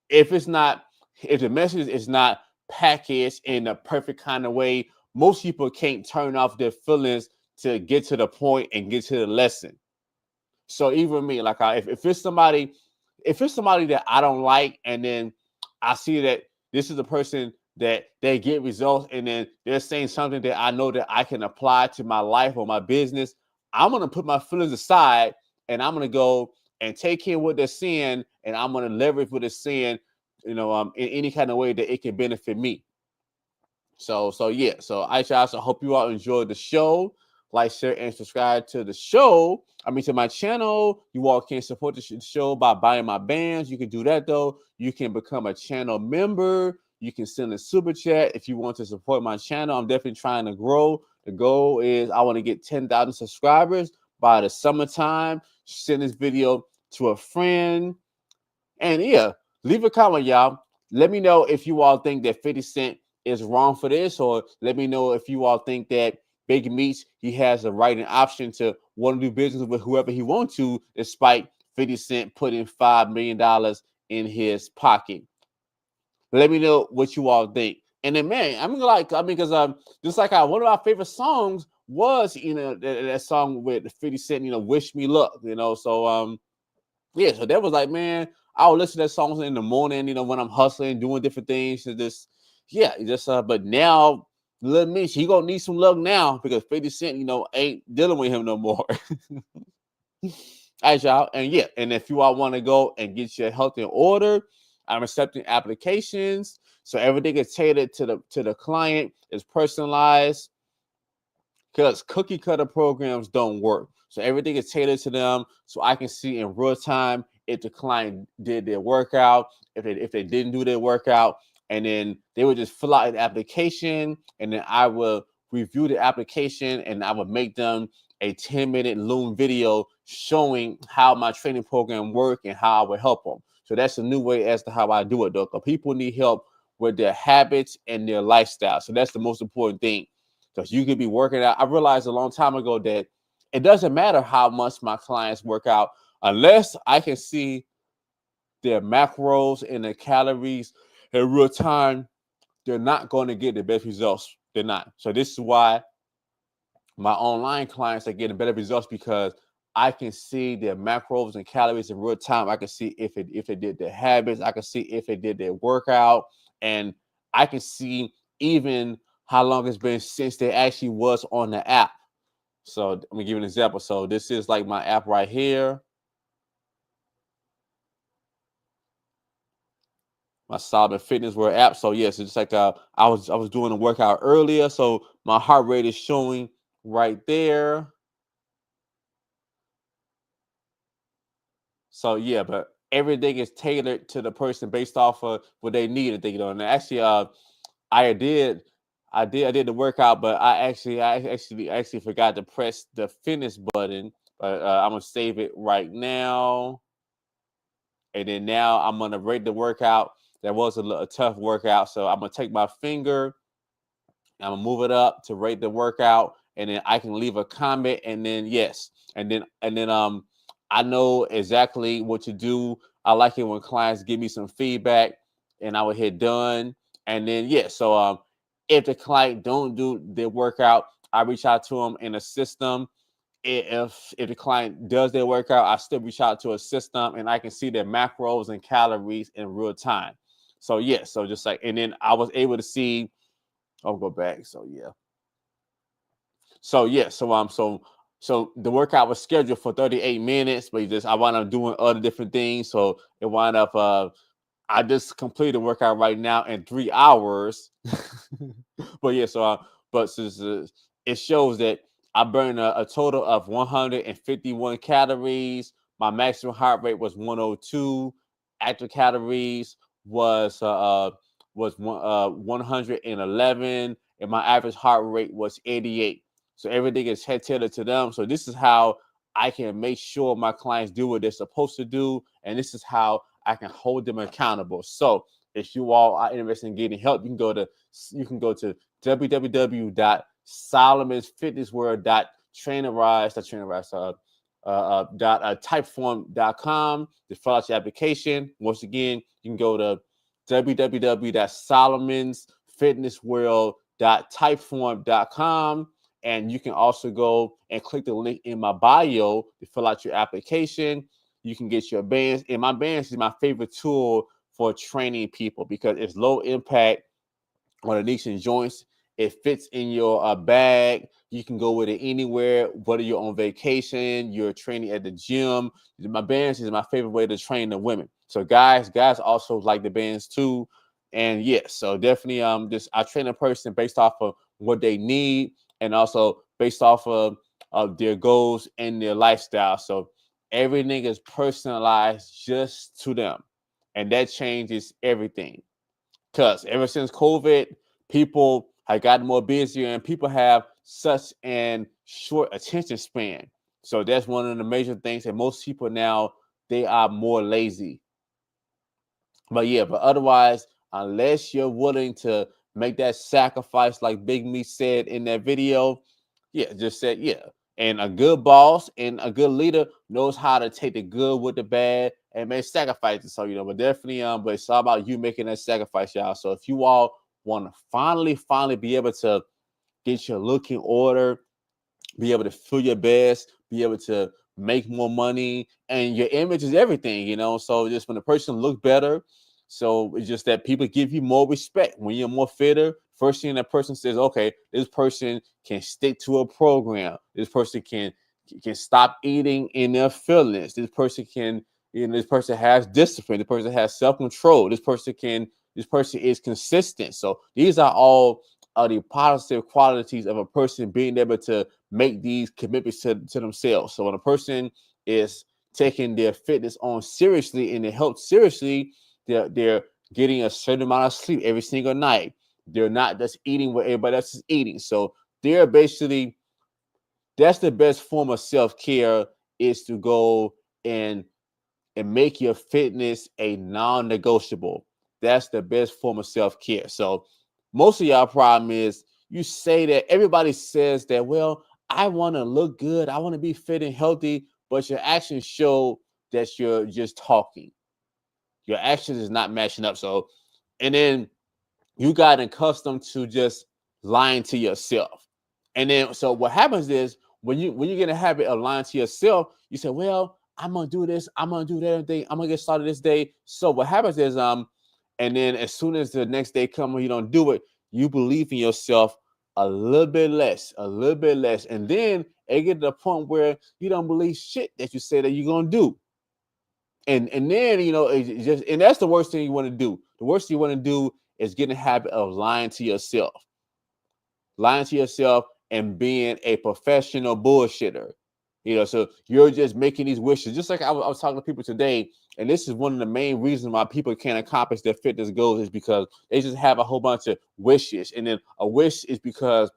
if the message is not packaged in a perfect kind of way, most people can't turn off their feelings to get to the point and get to the lesson. So even me, like if it's somebody that I don't like, and then I see that this is a person that they get results, and then they're saying something that I know that I can apply to my life or my business, I'm gonna put my feelings aside, and I'm gonna go and take care of what they're saying, and I'm gonna leverage what they're saying, in any kind of way that it can benefit me. So yeah. So I also hope you all enjoyed the show. Like, share, and subscribe to the show. To my channel. You all can support the show by buying my bands. You can do that though. You can become a channel member. You can send a super chat if you want to support my channel. I'm definitely trying to grow. The goal is I want to get 10,000 subscribers by the summertime. Send this video to a friend. And yeah, leave a comment, y'all. Let me know if you all think that 50 Cent is wrong for this, or let me know if you all think that Big Meech, he has the right and option to want to do business with whoever he wants to, despite 50 Cent putting $5 million in his pocket. Let me know what you all think. And then, man, because just like one of our favorite songs was, that song with 50 Cent, Wish Me Luck, So yeah, so that was like, man, I'll listen to that songs in the morning, when I'm hustling, doing different things. But now, Lil Meech, he gonna need some luck now, because 50 Cent, ain't dealing with him no more. All right, y'all. And yeah, and if you all want to go and get your health in order, I'm accepting applications. So everything is tailored to the client, is personalized, because cookie cutter programs don't work. So everything is tailored to them, so I can see in real time if the client did their workout, if they didn't do their workout, and then they would just fill out an application, and then I will review the application, and I would make them a 10-minute Loom video showing how my training program work and how I would help them. So that's a new way as to how I do it, though. Because people need help with their habits and their lifestyle. So that's the most important thing. Because you could be working out. I realized a long time ago that it doesn't matter how much my clients work out, unless I can see their macros and their calories in real time, they're not going to get the best results. They're not. So this is why my online clients are getting better results, because I can see their macros and calories in real time. I can see if they did their habits. I can see if they did their workout, and I can see even how long it's been since they actually was on the app. So let me give you an example. So this is like my app right here. My Solid Fitness World app. So yes, it's just like I was doing a workout earlier. So my heart rate is showing right there. So yeah, but everything is tailored to the person based off of what they need. And actually, I did the workout, but I actually forgot to press the finish button. But I'm gonna save it right now, and then now I'm gonna rate the workout. That was a tough workout, so I'm gonna take my finger, I'm gonna move it up to rate the workout, and then I can leave a comment, and then yes, and then I know exactly what to do. I like it when clients give me some feedback, and I would hit done, and then so if the client don't do their workout, I reach out to them and assist them. If the client does their workout, I still reach out to assist them, and I can see their macros and calories in real time. So so just like, and then I was able to see. I'll go back. So yeah. So the workout was scheduled for 38 minutes, but I wound up doing other different things. So it wound up I just completed the workout right now in 3 hours. But yeah, but since it shows that I burned a total of 151 calories. My maximum heart rate was 102. active calories was 111, and my average heart rate was 88. So everything is head tailored to them. So this is how I can make sure my clients do what they're supposed to do, and this is how I can hold them accountable. So if you all are interested in getting help, you can go to www.solomonfitnessworld.typeform.com to fill out your application. Once again, you can go to www.solomonfitnessworld.typeform.com, and you can also go and click the link in my bio to fill out your application. You can get your bands, and my bands is my favorite tool for training people because it's low impact on the knees and joints. It fits in your bag. You can go with it anywhere, whether you're on vacation, you're training at the gym. My bands is my favorite way to train the women. So guys also like the bands too. And yes, so definitely I train a person based off of what they need and also based off of their goals and their lifestyle. So everything is personalized just to them. And that changes everything. Because ever since COVID, people have gotten more busier and people have such an short attention span. So that's one of the major things that most people now, they are more lazy. But otherwise, unless you're willing to make that sacrifice, like Big Meech said in that video, just said. And a good boss and a good leader knows how to take the good with the bad and make sacrifices. So, but definitely, but it's all about you making that sacrifice, y'all. So if you all want to finally be able to get your look in order, be able to feel your best, be able to make more money, and your image is everything, So just when the person looks better, so it's just that people give you more respect when you're more fitter. First thing that person says, okay, this person can stick to a program. This person can stop eating in their feelings. This person can, this person has discipline. This person has self-control. This person is consistent. So these are all the positive qualities of a person being able to make these commitments to themselves. So when a person is taking their fitness on seriously and their health seriously, they're getting a certain amount of sleep every single night. They're not just eating what everybody else is eating. So they're basically, that's the best form of self-care, is to go and make your fitness a non-negotiable. That's the best form of self-care. So most of y'all problem is you say that everybody says that, well, I want to look good, I want to be fit and healthy, but your actions show that you're just talking. Your actions is not matching up. So, and then you got accustomed to just lying to yourself. And then, so what happens is when you get a habit of lying to yourself, you say, well, I'm going to do this, I'm going to do that, everything, I'm going to get started this day. So what happens is, and then as soon as the next day comes and you don't do it, you believe in yourself a little bit less. And then it get to the point where you don't believe shit that you say that you're going to do. And then, it's just, and that's the worst thing you want to do. The worst thing you want to do is get in the habit of lying to yourself and being a professional bullshitter. So you're just making these wishes. Just like I was talking to people today, and this is one of the main reasons why people can't accomplish their fitness goals, is because they just have a whole bunch of wishes. And then a wish is because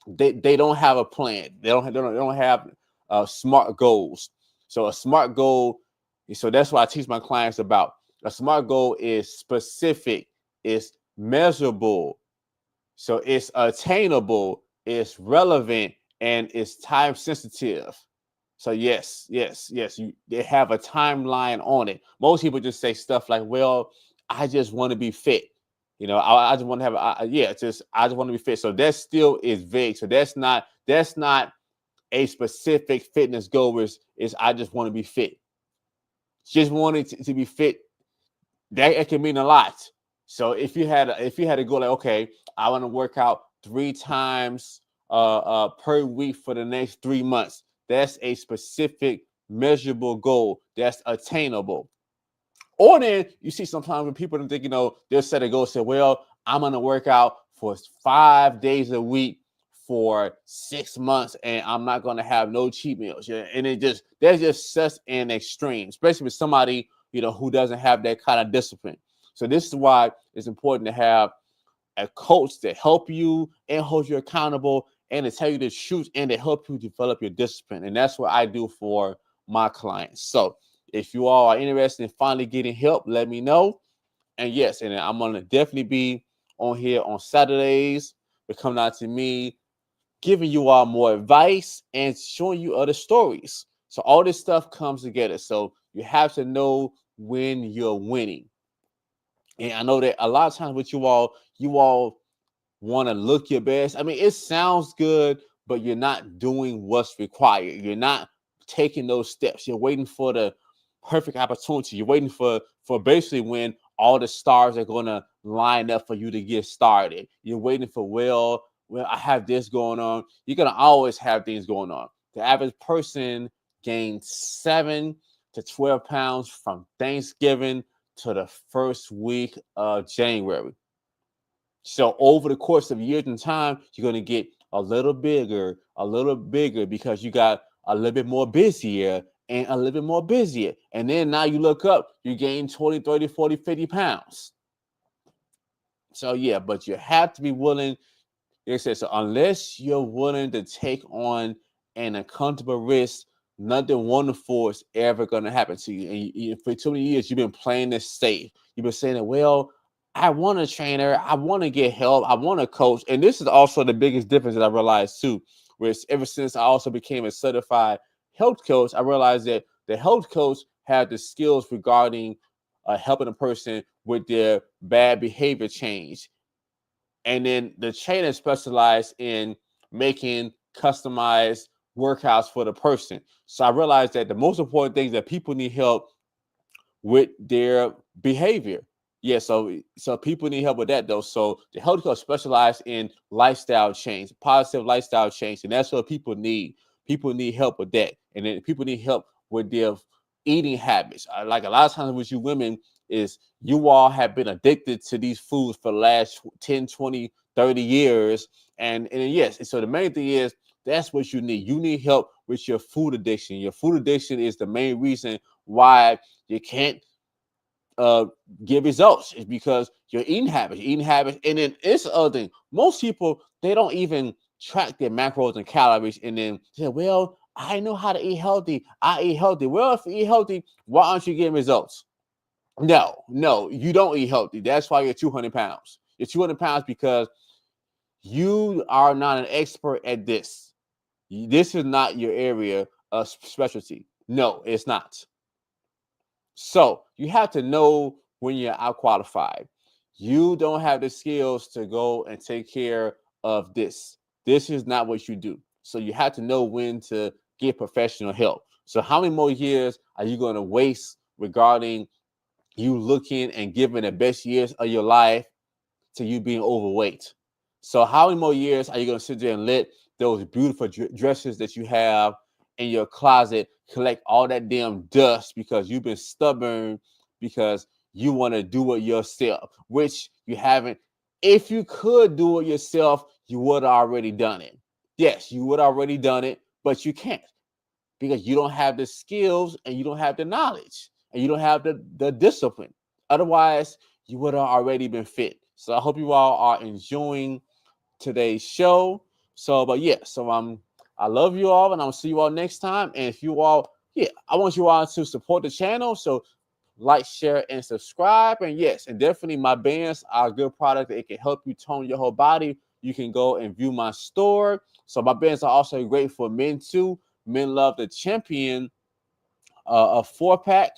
they don't have a plan. They don't have smart goals. So a smart goal, so that's why I teach my clients about. A smart goal is specific, it's measurable, so it's attainable, it's relevant, and it's time sensitive. So yes, they have a timeline on it. Most people just say stuff like, well, I just want to be fit. I just want to have I just want to be fit. So that still is vague. So that's not a specific fitness goal. Is I just want to be fit. Just wanting to be fit, that it can mean a lot. So if you had to go like, okay, I want to work out 3 times per week for the next 3 months. That's a specific, measurable goal that's attainable. Or then you see sometimes when people don't think, they'll set a goal, say, well, I'm going to work out for 5 days a week for 6 months, and I'm not going to have no cheat meals. Yeah. And that's just such an extreme, especially with somebody who doesn't have that kind of discipline. So this is why it's important to have a coach to help you and hold you accountable and to tell you the truth and to help you develop your discipline. And that's what I do for my clients. So if you all are interested in finally getting help, let me know. And yes, and I'm going to definitely be on here on Saturdays. But come out to me, giving you all more advice and showing you other stories. So all this stuff comes together. So you have to know when you're winning. And I know that a lot of times with you all want to look your best. I mean, it sounds good, but you're not doing what's required. You're not taking those steps. You're waiting for the perfect opportunity. You're waiting for basically when all the stars are going to line up for you to get started. You're waiting for, well, I have this going on. You're going to always have things going on. The average person gains 7 to 12 pounds from Thanksgiving to the first week of January. So over the course of years and time, you're going to get a little bigger because you got a little bit more busier and a little bit more busier. And then now you look up, you gain 20, 30, 40, 50 pounds. So yeah, but you have to be willing. Like I said, so unless you're willing to take on an uncomfortable risk, nothing wonderful is ever going to happen to you. And for too many years, you've been playing this safe. You've been saying that, well, I want a trainer. I want to get help. I want a coach. And this is also the biggest difference that I realized too, where ever since I also became a certified health coach, I realized that the health coach had the skills regarding helping a person with their bad behavior change. And then the trainer specialized in making customized workouts for the person. So I realized that the most important thing is that people need help with their behavior. Yeah, so people need help with that though. So the health coach specialized in lifestyle change, positive lifestyle change, and that's what people need. People need help with that, and then people need help with their eating habits. Like a lot of times with you women is you all have been addicted to these foods for the last 10, 20, 30 years. And yes, so the main thing is that's what you need. You need help with your food addiction. Your food addiction is the main reason why you can't get results. Is because your eating habits, and then it's the other thing. Most people, they don't even track their macros and calories, and then say, well, I know how to eat healthy. I eat healthy. Well, if you eat healthy, why aren't you getting results? No, you don't eat healthy. That's why you're 200 pounds. You're 200 pounds because you are not an expert at this. This is not your area of specialty. No, it's not. So you have to know when you're out qualified. You don't have the skills to go and take care of this. This is not what you do. So you have to know when to get professional help. So how many more years are you going to waste regarding you looking and giving the best years of your life to you being overweight? So how many more years are you going to sit there and let those beautiful dresses that you have in your closet collect all that damn dust because you've been stubborn, because you want to do it yourself, which you haven't? If you could do it yourself, you would have already done it. Yes, you would have already done it, but you can't because you don't have the skills and you don't have the knowledge and you don't have the discipline. Otherwise, you would have already been fit. So I hope you all are enjoying today's show. So, but yeah, so I love you all, and I'll see you all next time. And if you all, I want you all to support the channel. So like, share, and subscribe. And yes, and definitely my bands are a good product that it can help you tone your whole body. You can go and view my store. So my bands are also great for men too. Men love the Champion a 4-pack.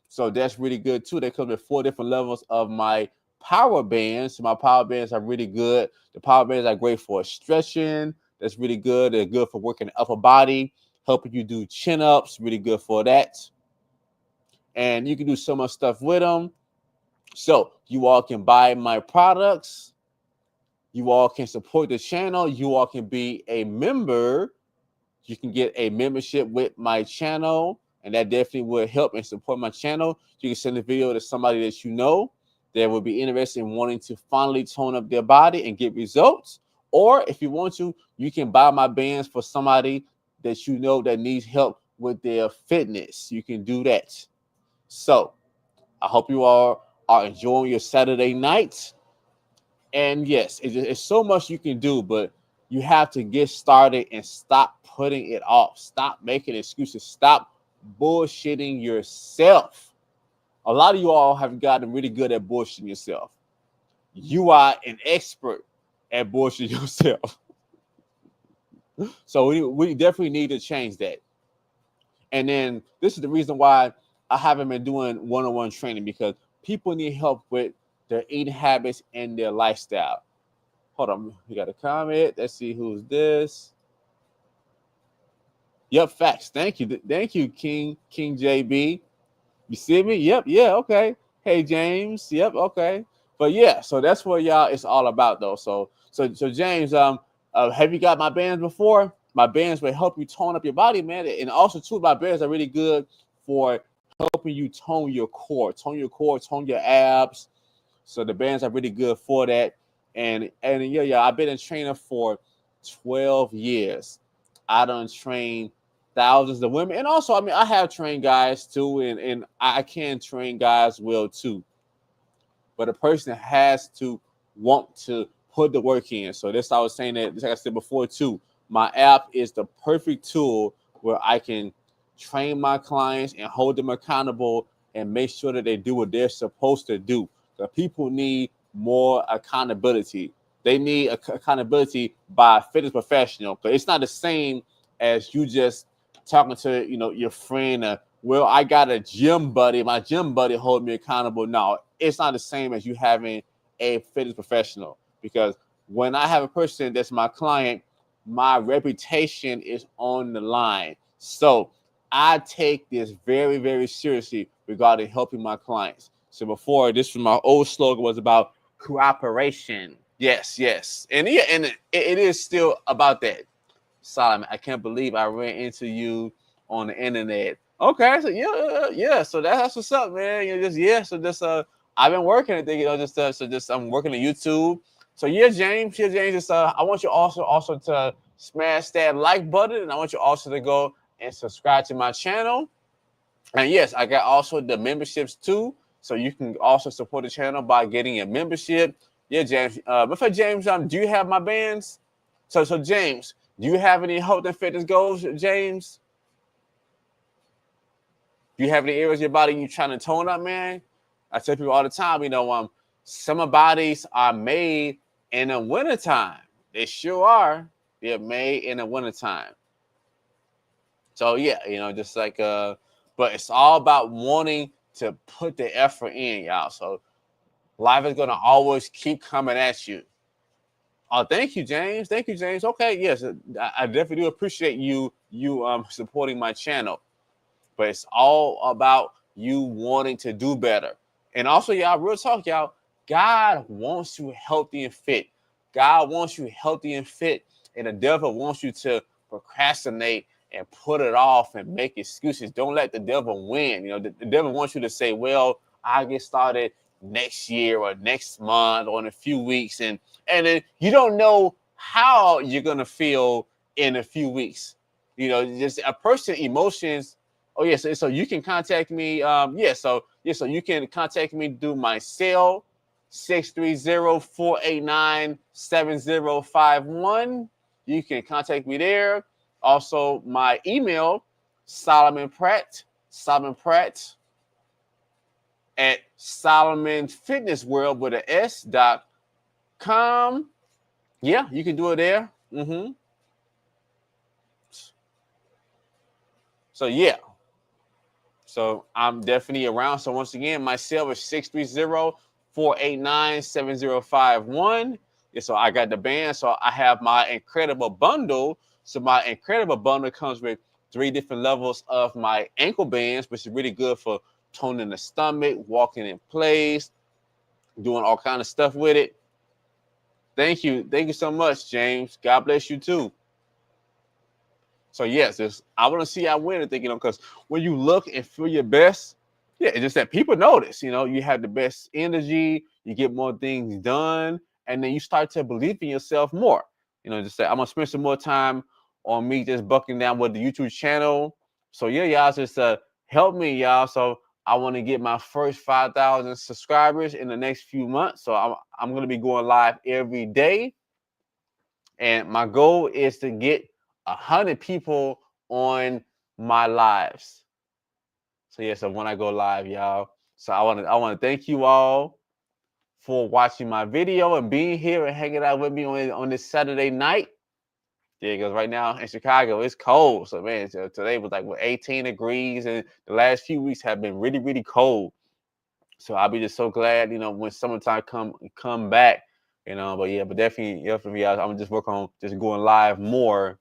So that's really good too. They come with 4 different levels of my power bands. So my power bands are really good. The power bands are great for stretching. That's really good. They're good for working the upper body, helping you do chin-ups. Really good for that. And you can do so much stuff with them. So you all can buy my products. You all can support the channel. You all can be a member. You can get a membership with my channel, and that definitely will help and support my channel. You can send a video to somebody that you know that will be interested in wanting to finally tone up their body and get results. Or if you want to, you can buy my bands for somebody that you know that needs help with their fitness. You can do that. So I hope you all are enjoying your Saturday nights. And yes, it's so much you can do, but you have to get started and stop putting it off. Stop making excuses. Stop bullshitting yourself. A lot of you all have gotten really good at bullshitting yourself. You are an expert at bullshitting yourself. So we definitely need to change that. And then this is the reason why I haven't been doing one-on-one training, because people need help with their eating habits and their lifestyle. Hold on, we got a comment. Let's see who's this. Yep, facts. Thank you, King JB. You see me? Yep, yeah, okay. Hey James, yep, okay. But yeah, so that's what y'all it's all about though. So James, have you got my bands before? My bands will help you tone up your body, man. And also too, my bands are really good for helping you tone your core, tone your abs. So the bands are really good for that. And yeah, I've been a trainer for 12 years. I done trained thousands of women. And also, I mean, I have trained guys too, and I can train guys well too. But a person has to want to put the work in. So this I was saying that, like I said before too, my app is the perfect tool where I can train my clients and hold them accountable and make sure that they do what they're supposed to do. The people need more accountability. They need accountability by a fitness professional. But it's not the same as you just talking to your friend. Well, I got a gym buddy. My gym buddy hold me accountable. No, it's not the same as you having a fitness professional. Because when I have a person that's my client, my reputation is on the line. So I take this very, very seriously regarding helping my clients. So before, this was my old slogan was about cooperation. Yes, and yeah, and it is still about that. Solomon, I can't believe I ran into you on the internet. Okay, so yeah. So that's what's up, man. I've been working at I'm working on YouTube. So James, I want you also to smash that like button, and I want you also to go and subscribe to my channel. And yes, I got also the memberships too. So you can also support the channel by getting a membership. Yeah, James. James, do you have my bands? So James, do you have any health and fitness goals, James? Do you have any areas of your body you're trying to tone up, man? I tell people all the time, some bodies are made in the wintertime. They sure are. They're made in the wintertime. So yeah, but it's all about wanting to put the effort in, y'all. So life is gonna always keep coming at you. Oh, thank you, James. Okay, yes, I definitely do appreciate you supporting my channel. But it's all about you wanting to do better. And also, y'all, real talk, y'all, God wants you healthy and fit. God wants you healthy and fit, and the devil wants you to procrastinate and put it off and make excuses. Don't let the devil win. The devil wants you to say, well, I'll get started next year or next month or in a few weeks. And then you don't know how you're going to feel in a few weeks. Just a person emotions. Oh, yes. So you can contact me. So you can contact me through my cell, 630-489-7051. You can contact me there. Also, my email, Solomon Pratt at SolomonFitnessWorld with an S.com. Yeah, you can do it there. So yeah. So I'm definitely around. So once again, my cell is 630-489-7051. Yeah, so I got the band. So I have my incredible bundle. So my incredible bundle comes with 3 different levels of my ankle bands, which is really good for toning the stomach, walking in place, doing all kind of stuff with it. Thank you so much, James. God bless you too. So yes, I want to see I win. Because when you look and feel your best, yeah, it's just that people notice. You have the best energy, you get more things done, and then you start to believe in yourself more. Just say I'm gonna spend some more time on me just bucking down with the YouTube channel. So yeah, y'all just help me, y'all. So I want to get my first 5,000 subscribers in the next few months. So I'm going to be going live every day. And my goal is to get 100 people on my lives. So yeah, so when I go live, y'all. So I want to thank you all for watching my video and being here and hanging out with me on this Saturday night. Yeah, because right now in Chicago, it's cold. So, man, today was like, 18 degrees, and the last few weeks have been really, really cold. So I'll be just so glad, when summertime come back, But yeah, but definitely, I'm just work on just going live more,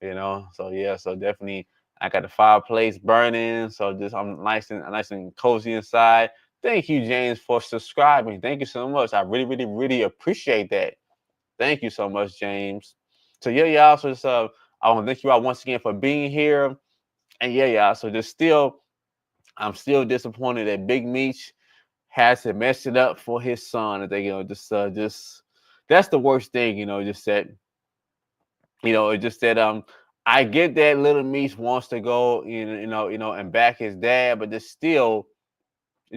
So yeah, so definitely, I got the fireplace burning, so just I'm nice and cozy inside. Thank you, James, for subscribing. Thank you so much. I really, really, really appreciate that. Thank you so much, James. So yeah, y'all. So just, I want to thank you all once again for being here. And yeah, y'all. So I'm still disappointed that Big Meech has to mess it up for his son. And they, just that's the worst thing, just that, it just that I get that little Meech wants to go, and back his dad, but it's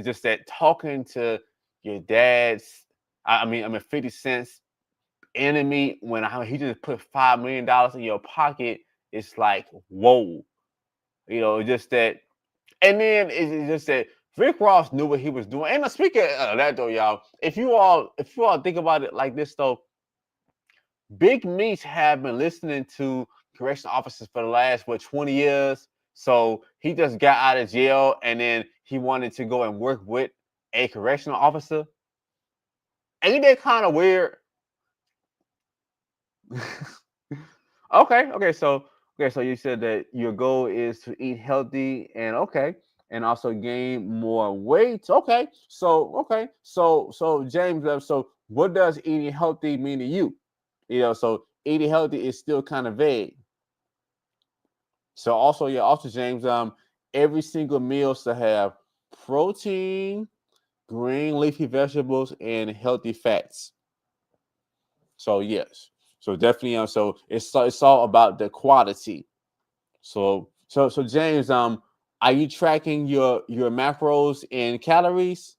just that talking to your dad's, I mean 50 Cent's enemy when he just put $5 million in your pocket, it's like, whoa. Just that. And then it's just that Rick Ross knew what he was doing. And speaking of that though, y'all, if you all think about it like this though, Big Meech have been listening to correctional officers for the last 20 years. So he just got out of jail and then he wanted to go and work with a correctional officer. Ain't that kind of weird? Okay. So you said that your goal is to eat healthy and also gain more weight. Okay. So James, so what does eating healthy mean to you? So eating healthy is still kind of vague. So also James, every single meal should have protein, green leafy vegetables, and healthy fats. So yes. So definitely, so it's all about the quality. So James, are you tracking your macros and calories?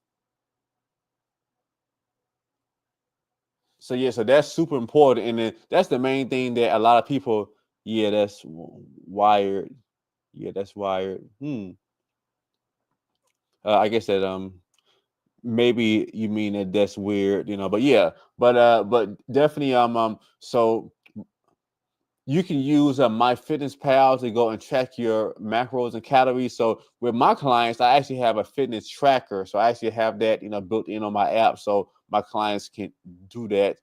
So yeah, so that's super important, and then that's the main thing that a lot of people. Yeah, that's wired. Yeah, that's wired. I guess that maybe you mean that's weird, but yeah, but definitely so you can use MyFitnessPal to go and track your macros and calories. So with my clients, I actually have a fitness tracker. So I actually have that, built in on my app, so my clients can do that.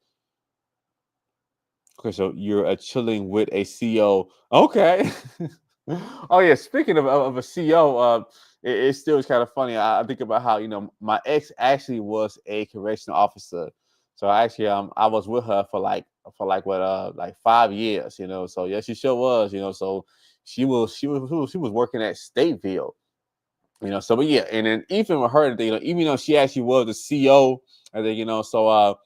Okay, so you're chilling with a CO. Okay. Oh yeah. Speaking of a CO, it still is kind of funny. I think about how my ex actually was a correctional officer. So actually, I was with her for like 5 years. So yeah, she sure was. So she was working at Stateville. So but yeah, and then even with her, even though she actually was the CO, I think so.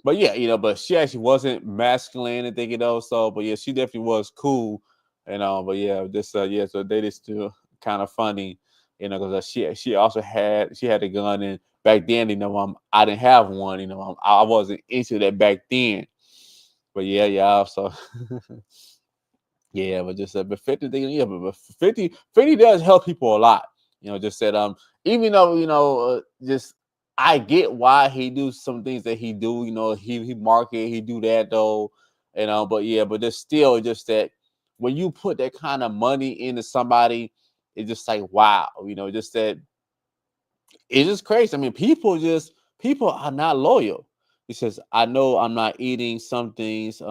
But yeah, but she actually wasn't masculine and think, so but yeah, she definitely was cool, but yeah, this so they just still kind of funny, because she also had a gun, and back then, I didn't have one, I wasn't into that back then. But yeah, so yeah, but just but 50 thing, yeah, but 50 does help people a lot. Just said even though just I get why he do some things that he do. He market, he do that though. But yeah, but there's still just that when you put that kind of money into somebody, it's just like wow. Just that it's just crazy. I mean, people are not loyal. He says, I know I'm not eating some things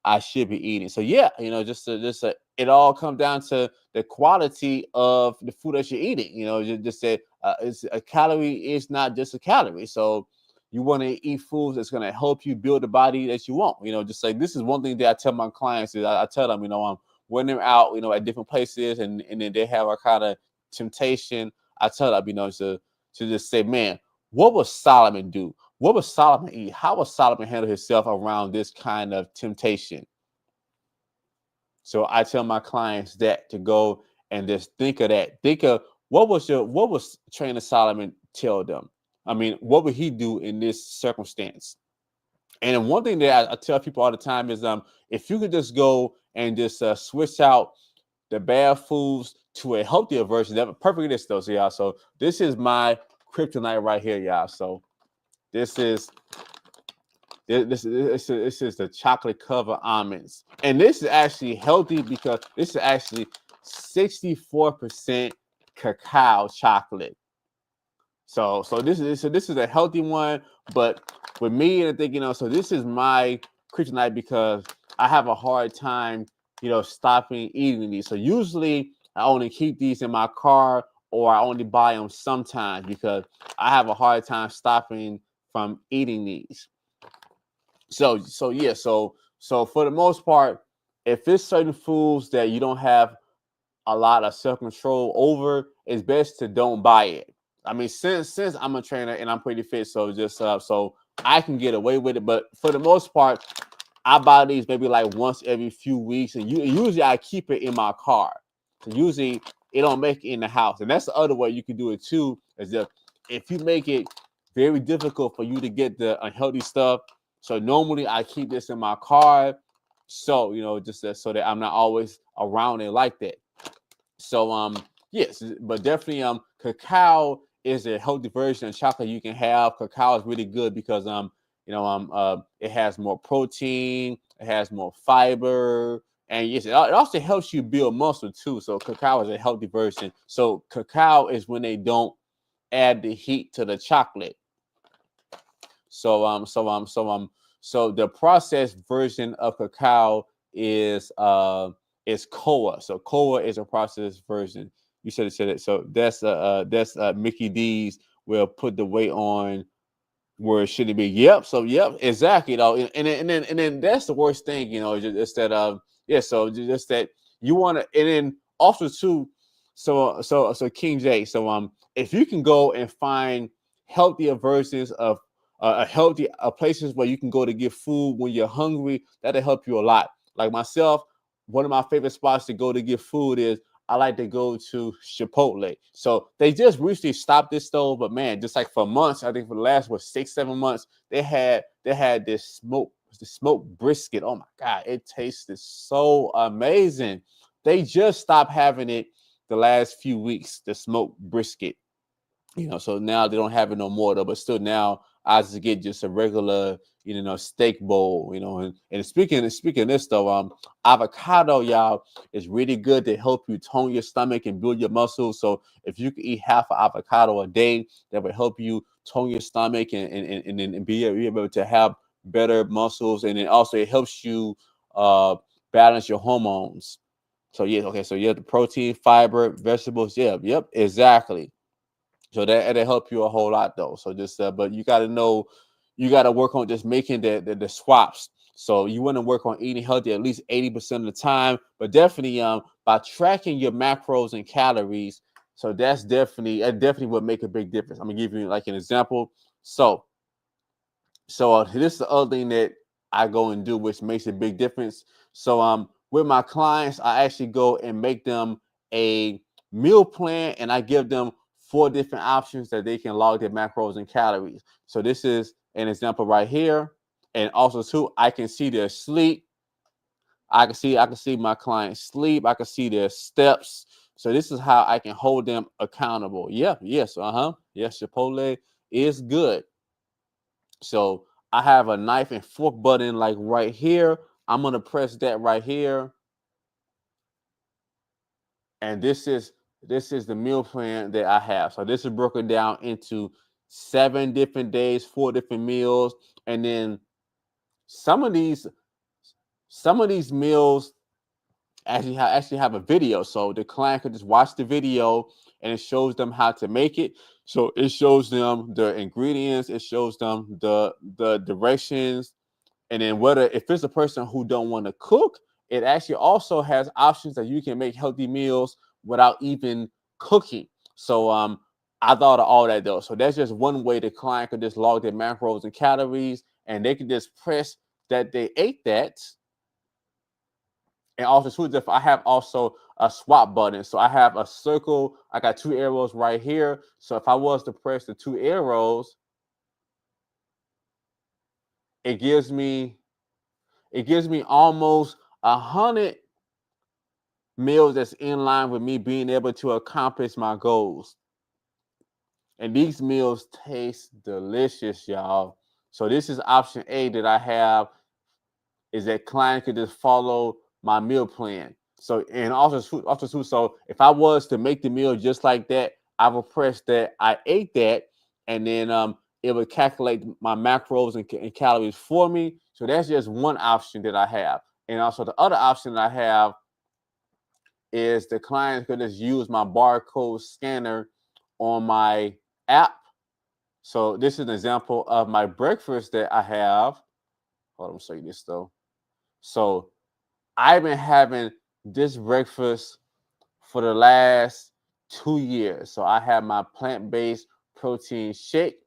I should be eating. So yeah, it all comes down to the quality of the food that you're eating. Just that it's a calorie is not just a calorie. So you want to eat foods that's going to help you build the body that you want. Just like this is one thing that I tell my clients is I tell them, when they're out, at different places and then they have a kind of temptation, I tell them, to just say, man, what would Solomon do? What would Solomon eat? How would Solomon handle himself around this kind of temptation? So I tell my clients that to go and just think of that. Think of what was Trainer Solomon tell them? I mean, what would he do in this circumstance? And one thing that I tell people all the time is, if you could just go and just switch out the bad foods to a healthier version, that perfect this though, so y'all. So this is my kryptonite right here, y'all. So this is the chocolate covered almonds, and this is actually healthy because this is actually 64% cacao chocolate. So this is a healthy one, but with me, and I think, so this is my kryptonite because I have a hard time, stopping eating these. So usually I only keep these in my car, or I only buy them sometimes because I have a hard time stopping from eating these. So for the most part, if it's certain foods that you don't have a lot of self-control over, it's best to don't buy it. I mean, since I'm a trainer and I'm pretty fit, so just so I can get away with it. But for the most part, I buy these maybe like once every few weeks, and usually I keep it in my car. So usually it don't make it in the house, and that's the other way you can do it too. Is if you make it very difficult for you to get the unhealthy stuff. So normally I keep this in my car, so just so that I'm not always around it like that. So yes, but definitely cacao is a healthy version of chocolate you can have. Cacao is really good because it has more protein, it has more fiber, and yes, it also helps you build muscle too. So cacao is a healthy version. So cacao is when they don't add the heat to the chocolate. So the processed version of cacao is coa. So coa is a processed version. You said it. So that's Mickey D's will put the weight on where it shouldn't be. Yep. So yep, exactly. And then that's the worst thing. Just that So just that you want to, and then also too. So King J. So if you can go and find healthier versions of healthy places where you can go to get food when you're hungry, that'll help you a lot. Like myself, one of my favorite spots to go to get food is I like to go to Chipotle. So they just recently stopped this stove, but man, just like for months, I think for the last 6-7 months, they had this smoked brisket. Oh my God, it tasted so amazing. They just stopped having it the last few weeks, the smoked brisket. So now they don't have it no more though, but still now I just get just a regular, steak bowl, and speaking of this though, avocado, y'all, is really good to help you tone your stomach and build your muscles. So if you can eat half an avocado a day, that will help you tone your stomach and be able to have better muscles. And then also it helps you balance your hormones. So yeah, okay, so you have the protein, fiber, vegetables. Yeah, yep, exactly. So that'll help you a whole lot though. So just but you got to know, you got to work on just making the swaps. So you want to work on eating healthy at least 80% of the time, but definitely by tracking your macros and calories. So that definitely would make a big difference. I'm gonna give you like an example. So this is the other thing that I go and do, which makes a big difference. So with my clients, I actually go and make them a meal plan, and I give them 4 different options that they can log their macros and calories. So this is an example right here, and also too, I can see their sleep. I can see my clients sleep. I can see their steps. So this is how I can hold them accountable. Yeah, yes, yes, Chipotle is good. So I have a knife and fork button like right here. I'm gonna press that right here, and this is the meal plan that I have. So this is broken down into 7 different days, 4 different meals, and then some of these meals actually have a video, so the client could just watch the video and it shows them how to make it. So it shows them the ingredients, it shows them the directions, and then if it's a person who don't want to cook, it actually also has options that you can make healthy meals without even cooking. So I thought of all that though. So that's just one way the client could just log their macros and calories, and they can just press that they ate that. And also I have also a swap button. So I have a circle. I got 2 arrows right here. So if I was to press the 2 arrows, it gives me almost 100 meals that's in line with me being able to accomplish my goals. And these meals taste delicious, y'all. So this is option A that I have, is that client could just follow my meal plan. So, and also so if I was to make the meal just like that, I would press that I ate that, and then it would calculate my macros and calories for me. So that's just one option that I have. And also the other option that I have is the client could just use my barcode scanner on my app. So this is an example of my breakfast that I have. Hold on, I'll show you this though. So I've been having this breakfast for the last 2 years. So I have my plant-based protein shake,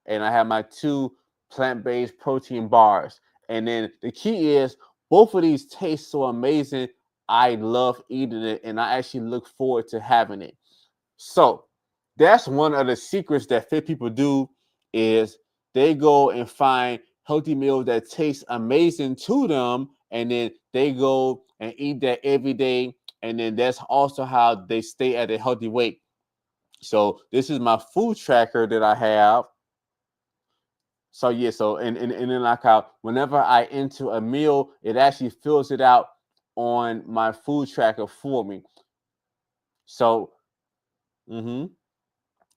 and I have my 2 plant-based protein bars. And then the key is both of these taste so amazing. I love eating it, and I actually look forward to having it. So that's one of the secrets that fit people do, is they go and find healthy meals that taste amazing to them, and then they go and eat that every day, and then that's also how they stay at a healthy weight. So this is my food tracker that I have. So yeah, so and then like how whenever I enter a meal, it actually fills it out on my food tracker for me. So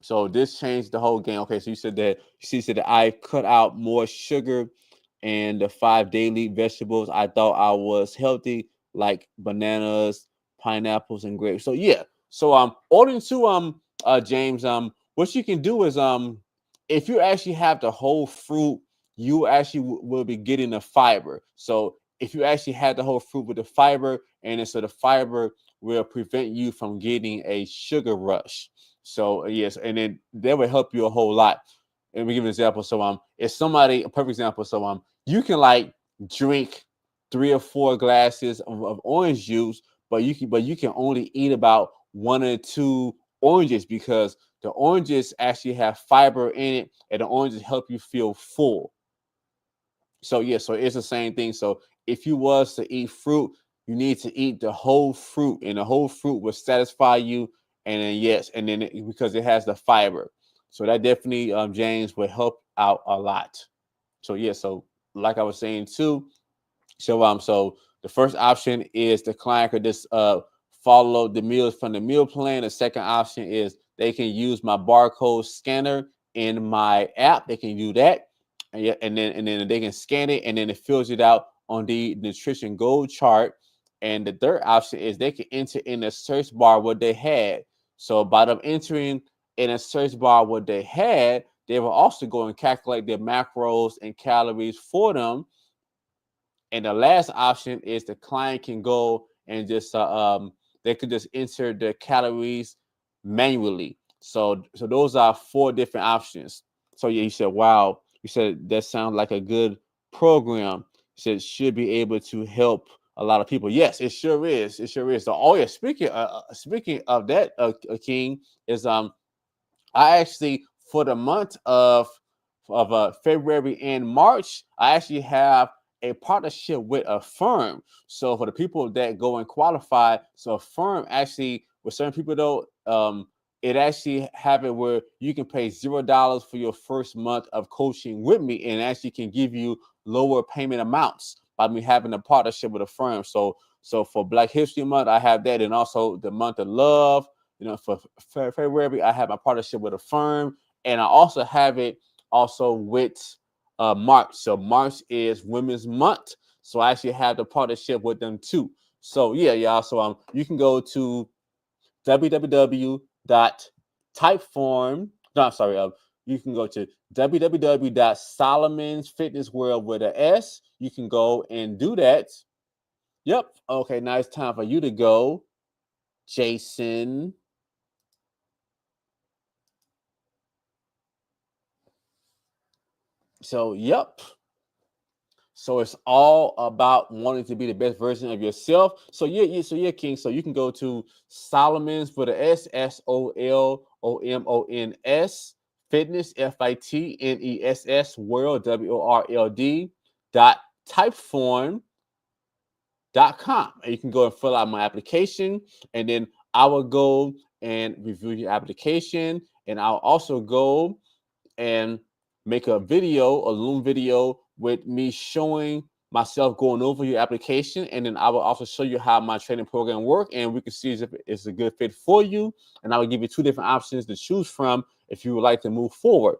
so this changed the whole game. Okay, so you said that I cut out more sugar and the 5 daily vegetables I thought I was healthy, like bananas, pineapples, and grapes. So yeah. So according to James, what you can do is if you actually have the whole fruit, you actually will be getting the fiber. So if you actually have the whole fruit with the fiber, and then so the fiber will prevent you from getting a sugar rush. So yes, and then that will help you a whole lot. Let me give you an example. So if somebody, a perfect example, so you can like drink 3 or 4 glasses of orange juice, but you can only eat about 1 or 2 oranges, because the oranges actually have fiber in it, and the oranges help you feel full. So yeah, so it's the same thing. So if you was to eat fruit, you need to eat the whole fruit, and the whole fruit will satisfy you. And then yes, and then because it has the fiber, so that definitely James will help out a lot. So yeah, so like I was saying too, so the first option is the client could just follow the meals from the meal plan. The second option is they can use my barcode scanner in my app. They can do that, and then they can scan it, and then it fills it out on the nutrition goal chart. And the third option is they can enter in the search bar what they had. So by them entering in a search bar what they had, they will also go and calculate their macros and calories for them. And the last option is the client can go and just they could just enter the calories manually. So those are 4 different options. So yeah, you said, wow, you said that sounds like a good program. You said it should be able to help a lot of people. Yes, it sure is. It sure is. So oh yeah, speaking of that, King, is I actually, for the month of February and March, I actually have a partnership with a firm. So for the people that go and qualify, so a firm actually, with certain people though, it actually have it where you can pay $0 for your first month of coaching with me, and actually can give you lower payment amounts by me having a partnership with a firm. So for Black History Month, I have that, and also the month of love. For February, I have my partnership with a firm, and I also have it also with March. So March is Women's Month, so I actually have the partnership with them too. So yeah, y'all. So you can go to www.typeform. No, sorry. You can go to www.solomonsfitnessworld with a S. You can go and do that. Yep. Okay. Now it's time for you to go, Jason. So, yep. So it's all about wanting to be the best version of yourself. So yeah, King. So you can go to Solomon's for the SSOLOMONS fitness FITNESS world WORLD .typeform.com, and you can go and fill out my application, and then I will go and review your application, and I'll also go and make a Loom video with me showing myself going over your application, and then I will also show you how my training program works, and we can see if it's a good fit for you, and I will give you 2 different options to choose from if you would like to move forward.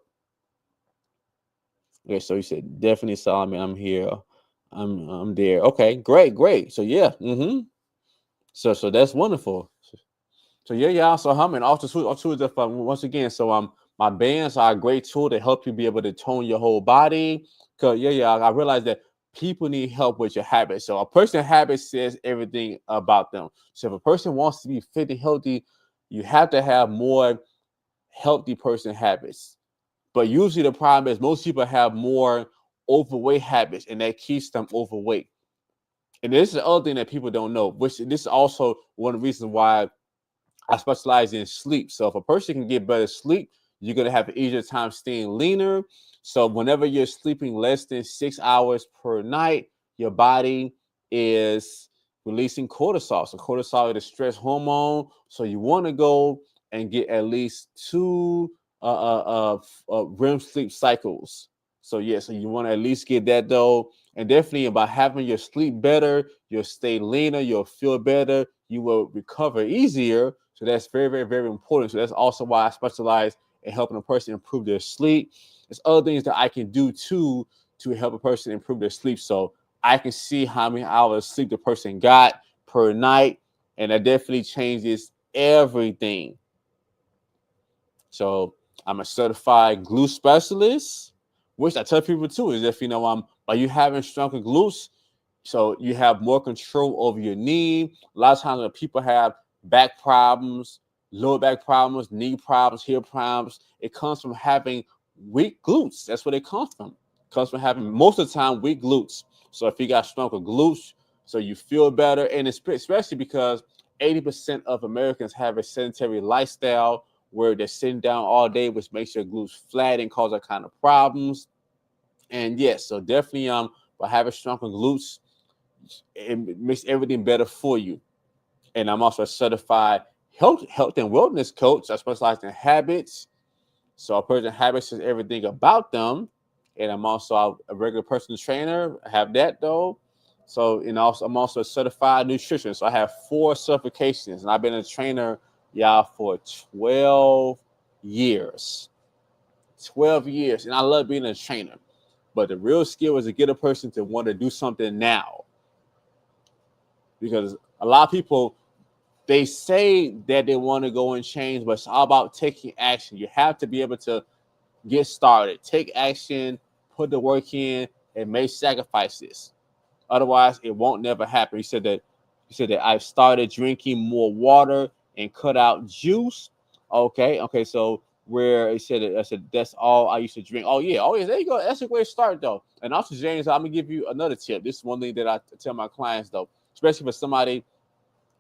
Okay, so you said definitely, Solomon, I'm here. I'm there. Okay, great. So yeah, So that's wonderful. So yeah, y'all. So humming off the tools once again. So my bands are a great tool to help you be able to tone your whole body. Cause yeah, I realize that people need help with your habits. So a person's habit says everything about them. So if a person wants to be fit and healthy, you have to have more healthy person habits. But usually the problem is most people have more overweight habits, and that keeps them overweight. And this is the other thing that people don't know, which this is also one of the reasons why I specialize in sleep. So if a person can get better sleep, you're going to have an easier time staying leaner. So whenever you're sleeping less than 6 hours per night, your body is releasing cortisol. So cortisol is a stress hormone. So you want to go and get at least 2 REM sleep cycles. So yeah, so you want to at least get that though. And definitely by having your sleep better, you'll stay leaner, you'll feel better, you will recover easier. So that's very important. So that's also why I specialize in helping a person improve their sleep. There's other things that I can do too to help a person improve their sleep. So I can see how many hours of sleep the person got per night, and that definitely changes everything. So I'm a certified glute specialist, which I tell people too is if by you having stronger glutes, so you have more control over your knee. A lot of times when people have back problems, lower back problems, knee problems, hip problems, it comes from having weak glutes. That's what it comes from. It comes from having most of the time weak glutes. So if you got stronger glutes, so you feel better, and especially because 80% of Americans have a sedentary lifestyle where they're sitting down all day, which makes your glutes flat and cause that kind of problems. And yes, so definitely by having stronger glutes, it makes everything better for you. And I'm also a certified health and wellness coach. I specialize in habits. So a person's habits is everything about them. And I'm also a regular personal trainer. I have that though. So I'm also a certified nutritionist. So I have 4 certifications, and I've been a trainer, y'all, for 12 years. 12 years. And I love being a trainer. But the real skill is to get a person to want to do something now. Because a lot of people, they say that they want to go and change, but it's all about taking action. You have to be able to get started, take action, put the work in, and make sacrifices. Otherwise, it won't never happen. He said that I've started drinking more water and cut out juice. Okay. So where I said that's all I used to drink. Oh yeah. There you go. That's a great start though. And also, James, I'm gonna give you another tip. This is one thing that I tell my clients though, especially for somebody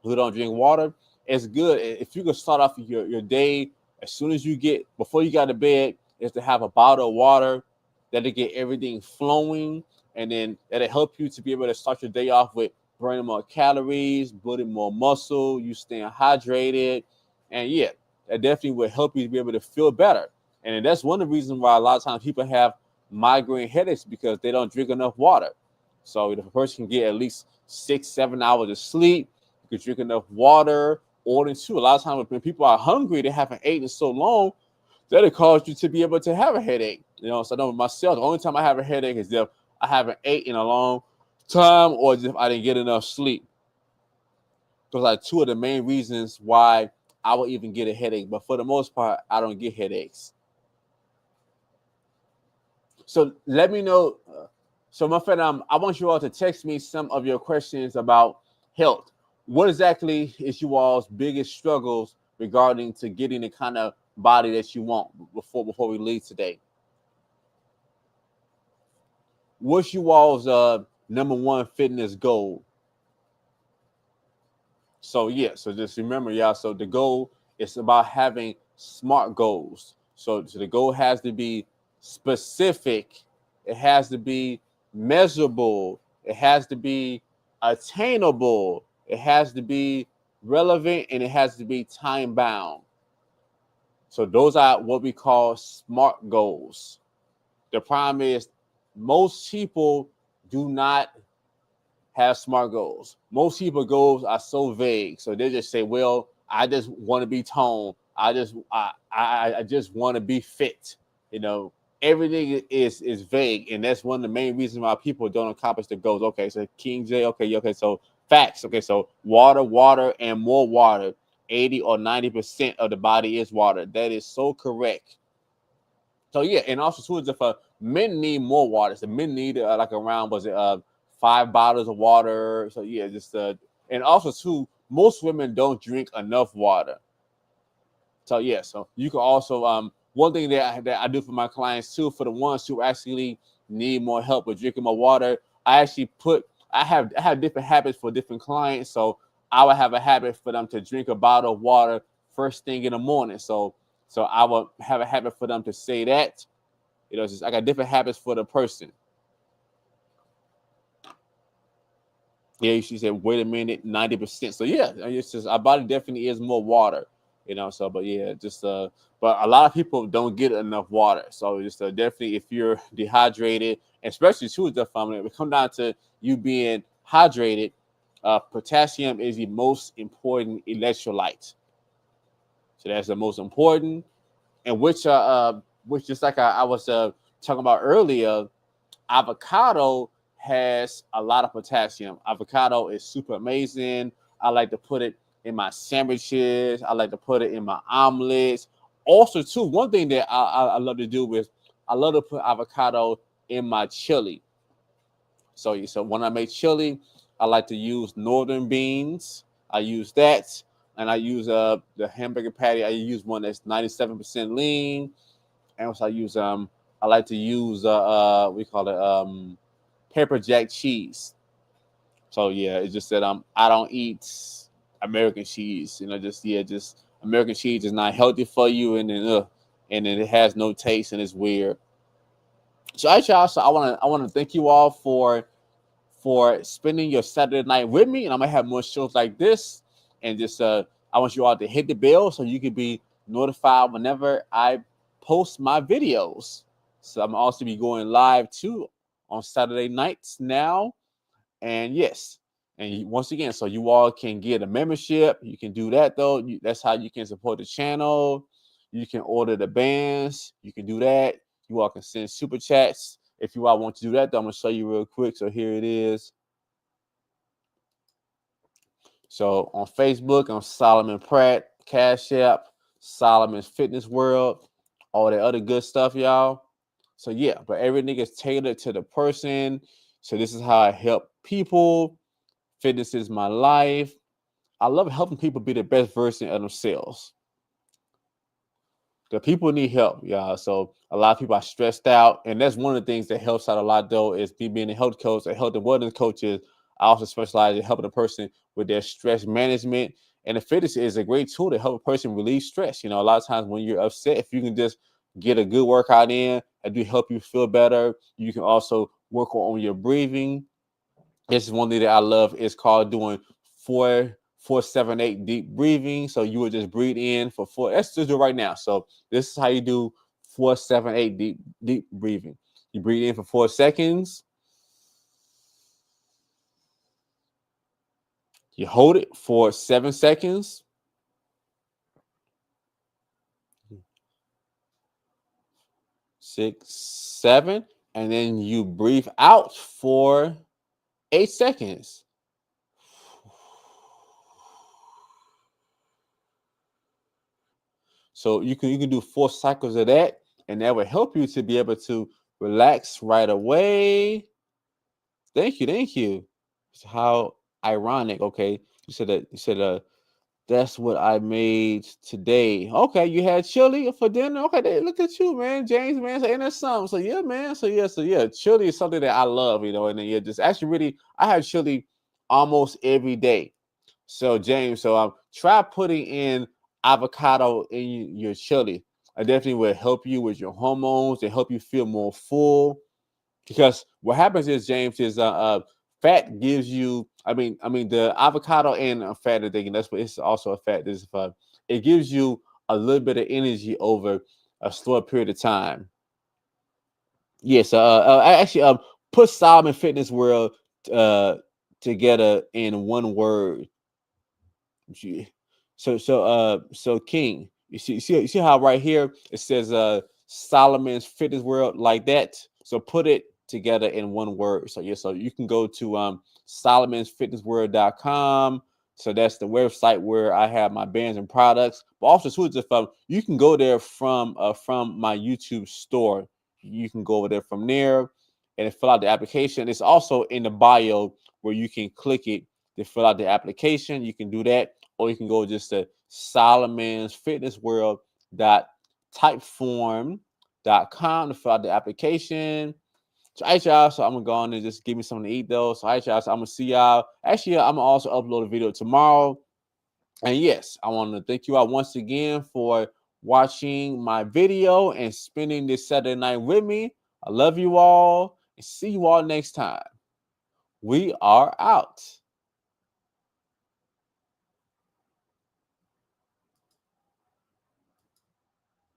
who don't drink water. It's good if you can start off your day as soon as before you got to bed, is to have a bottle of water that'll get everything flowing, and then that'll help you to be able to start your day off with burning more calories, building more muscle, you staying hydrated, and yeah, that definitely will help you to be able to feel better. And that's one of the reasons why a lot of times people have migraine headaches, because they don't drink enough water. So if a person can get at least 6-7 hours of sleep, you can drink enough water, or then too, a lot of times when people are hungry, they haven't eaten so long, that'll cause you to be able to have a headache. So I know myself, the only time I have a headache is if I haven't eaten in a long time, or if I didn't get enough sleep. Those are 2 of the main reasons why I will even get a headache. But for the most part, I don't get headaches. So let me know. So my friend, I want you all to text me some of your questions about health. What exactly is you all's biggest struggles regarding to getting the kind of body that you want before we leave today? what's you all's number one fitness goal? So yeah, so just remember, y'all. So the goal is about having smart goals. So the goal has to be specific. It has to be measurable. It has to be attainable. It has to be relevant, and it has to be time bound. So those are what we call smart goals. The problem is most people do not have smart goals. Most people goals are so vague. So they just say, well, I just want to be toned. I just want to be fit. You know, everything is vague. And that's one of the main reasons why people don't accomplish their goals. Okay, so King J, okay, so facts. Okay, so water, and more water. 80 or 90% of the body is water. That is so correct. So yeah, and also too, if men need more water, so men need like around 5 bottles of water. So yeah, just and also too, most women don't drink enough water. So yeah, so you can also one thing that I do for my clients too, for the ones who actually need more help with drinking more water, I actually I have different habits for different clients. So I would have a habit for them to drink a bottle of water first thing in the morning. So I would have a habit for them to say that. You know, it's just I got different habits for the person. Yeah, she said, wait a minute, 90%. So yeah, it's just our body definitely is more water, you know. So, but yeah, just but a lot of people don't get enough water. So just definitely, if you're dehydrated, especially too, the family, it come down to you being hydrated. Potassium is the most important electrolyte. So that's the most important, and which just like I was talking about earlier, avocado has a lot of potassium. Avocado is super amazing. I like to put it in my sandwiches. I like to put it in my omelets. Also, too, one thing that I love to do is I love to put avocado in my chili. So when I make chili, I like to use northern beans. I use that, and I use the hamburger patty. I use one that's 97% lean, and also I like to use we call it pepper jack cheese. So yeah, it's just that I don't eat American cheese. You know, just American cheese is not healthy for you, and then it has no taste and it's weird. So actually, also I wanna thank you all for spending your Saturday night with me, and I'm gonna have more shows like this. And just I want you all to hit the bell so you can be notified whenever I post my videos. So I'm also be going live too on Saturday nights now. And yes, and once again, so you all can get a membership. You can do that though. That's how you can support the channel. You can order the bands. You can do that. You all can send super chats. If you all want to do that, though, I'm gonna show you real quick. So here it is. So on Facebook, I'm Solomon Pratt, Cash App, Solomon's Fitness World, all that other good stuff, y'all. So yeah, but everything is tailored to the person. So this is how I help people. Fitness is my life. I love helping people be the best version of themselves. The people need help, y'all. So a lot of people are stressed out, and that's one of the things that helps out a lot. Though is me being a health coach, a health and wellness coach. Is I also specialize in helping a person with their stress management, and the fitness is a great tool to help a person relieve stress. You know, a lot of times when you're upset, if you can just get a good workout in, and do help you feel better, you can also work on your breathing. This is one thing that I love. It's called doing 4-7-8 deep breathing. So you would just breathe in for 4. Let's just do it right now. So this is how you do 4-7-8 deep breathing. You breathe in for 4 seconds. You hold it for 7 seconds. 6, 7, and then you breathe out for 8 seconds. So you can do 4 cycles of that, and that will help you to be able to relax right away. Thank you. How ironic. Okay, you said That's what I made today. Okay, you had chili for dinner. Okay, look at you, man. James, man, so ain't that something? So yeah, man. So yeah, chili is something that I love, and then just actually really, I have chili almost every day. So James, try putting in avocado in your chili. I definitely will help you with your hormones and help you feel more full. Because what happens is, James, is fat gives you. I mean, the avocado and fat are thinking that's what it's also a fat. This it gives you a little bit of energy over a short period of time. Yes, I actually put Solomon Fitness World uh together in one word. So King, you see how right here it says Solomon's Fitness World like that. So put it together in one word. So yeah, so you can go to solomonsfitnessworld.com. So that's the website where I have my bands and products. But also too, if you can go there from my YouTube store. You can go over there from there and fill out the application. It's also in the bio where you can click it to fill out the application. You can do that, or you can go just to solomonsfitnessworld.typeform.com to fill out the application. So, all right, y'all. So, I'm going to go on and just give me something to eat, though. So, all right, y'all. So, I'm going to see y'all. Actually, I'm going to also upload a video tomorrow. And yes, I want to thank you all once again for watching my video and spending this Saturday night with me. I love you all and see you all next time. We are out.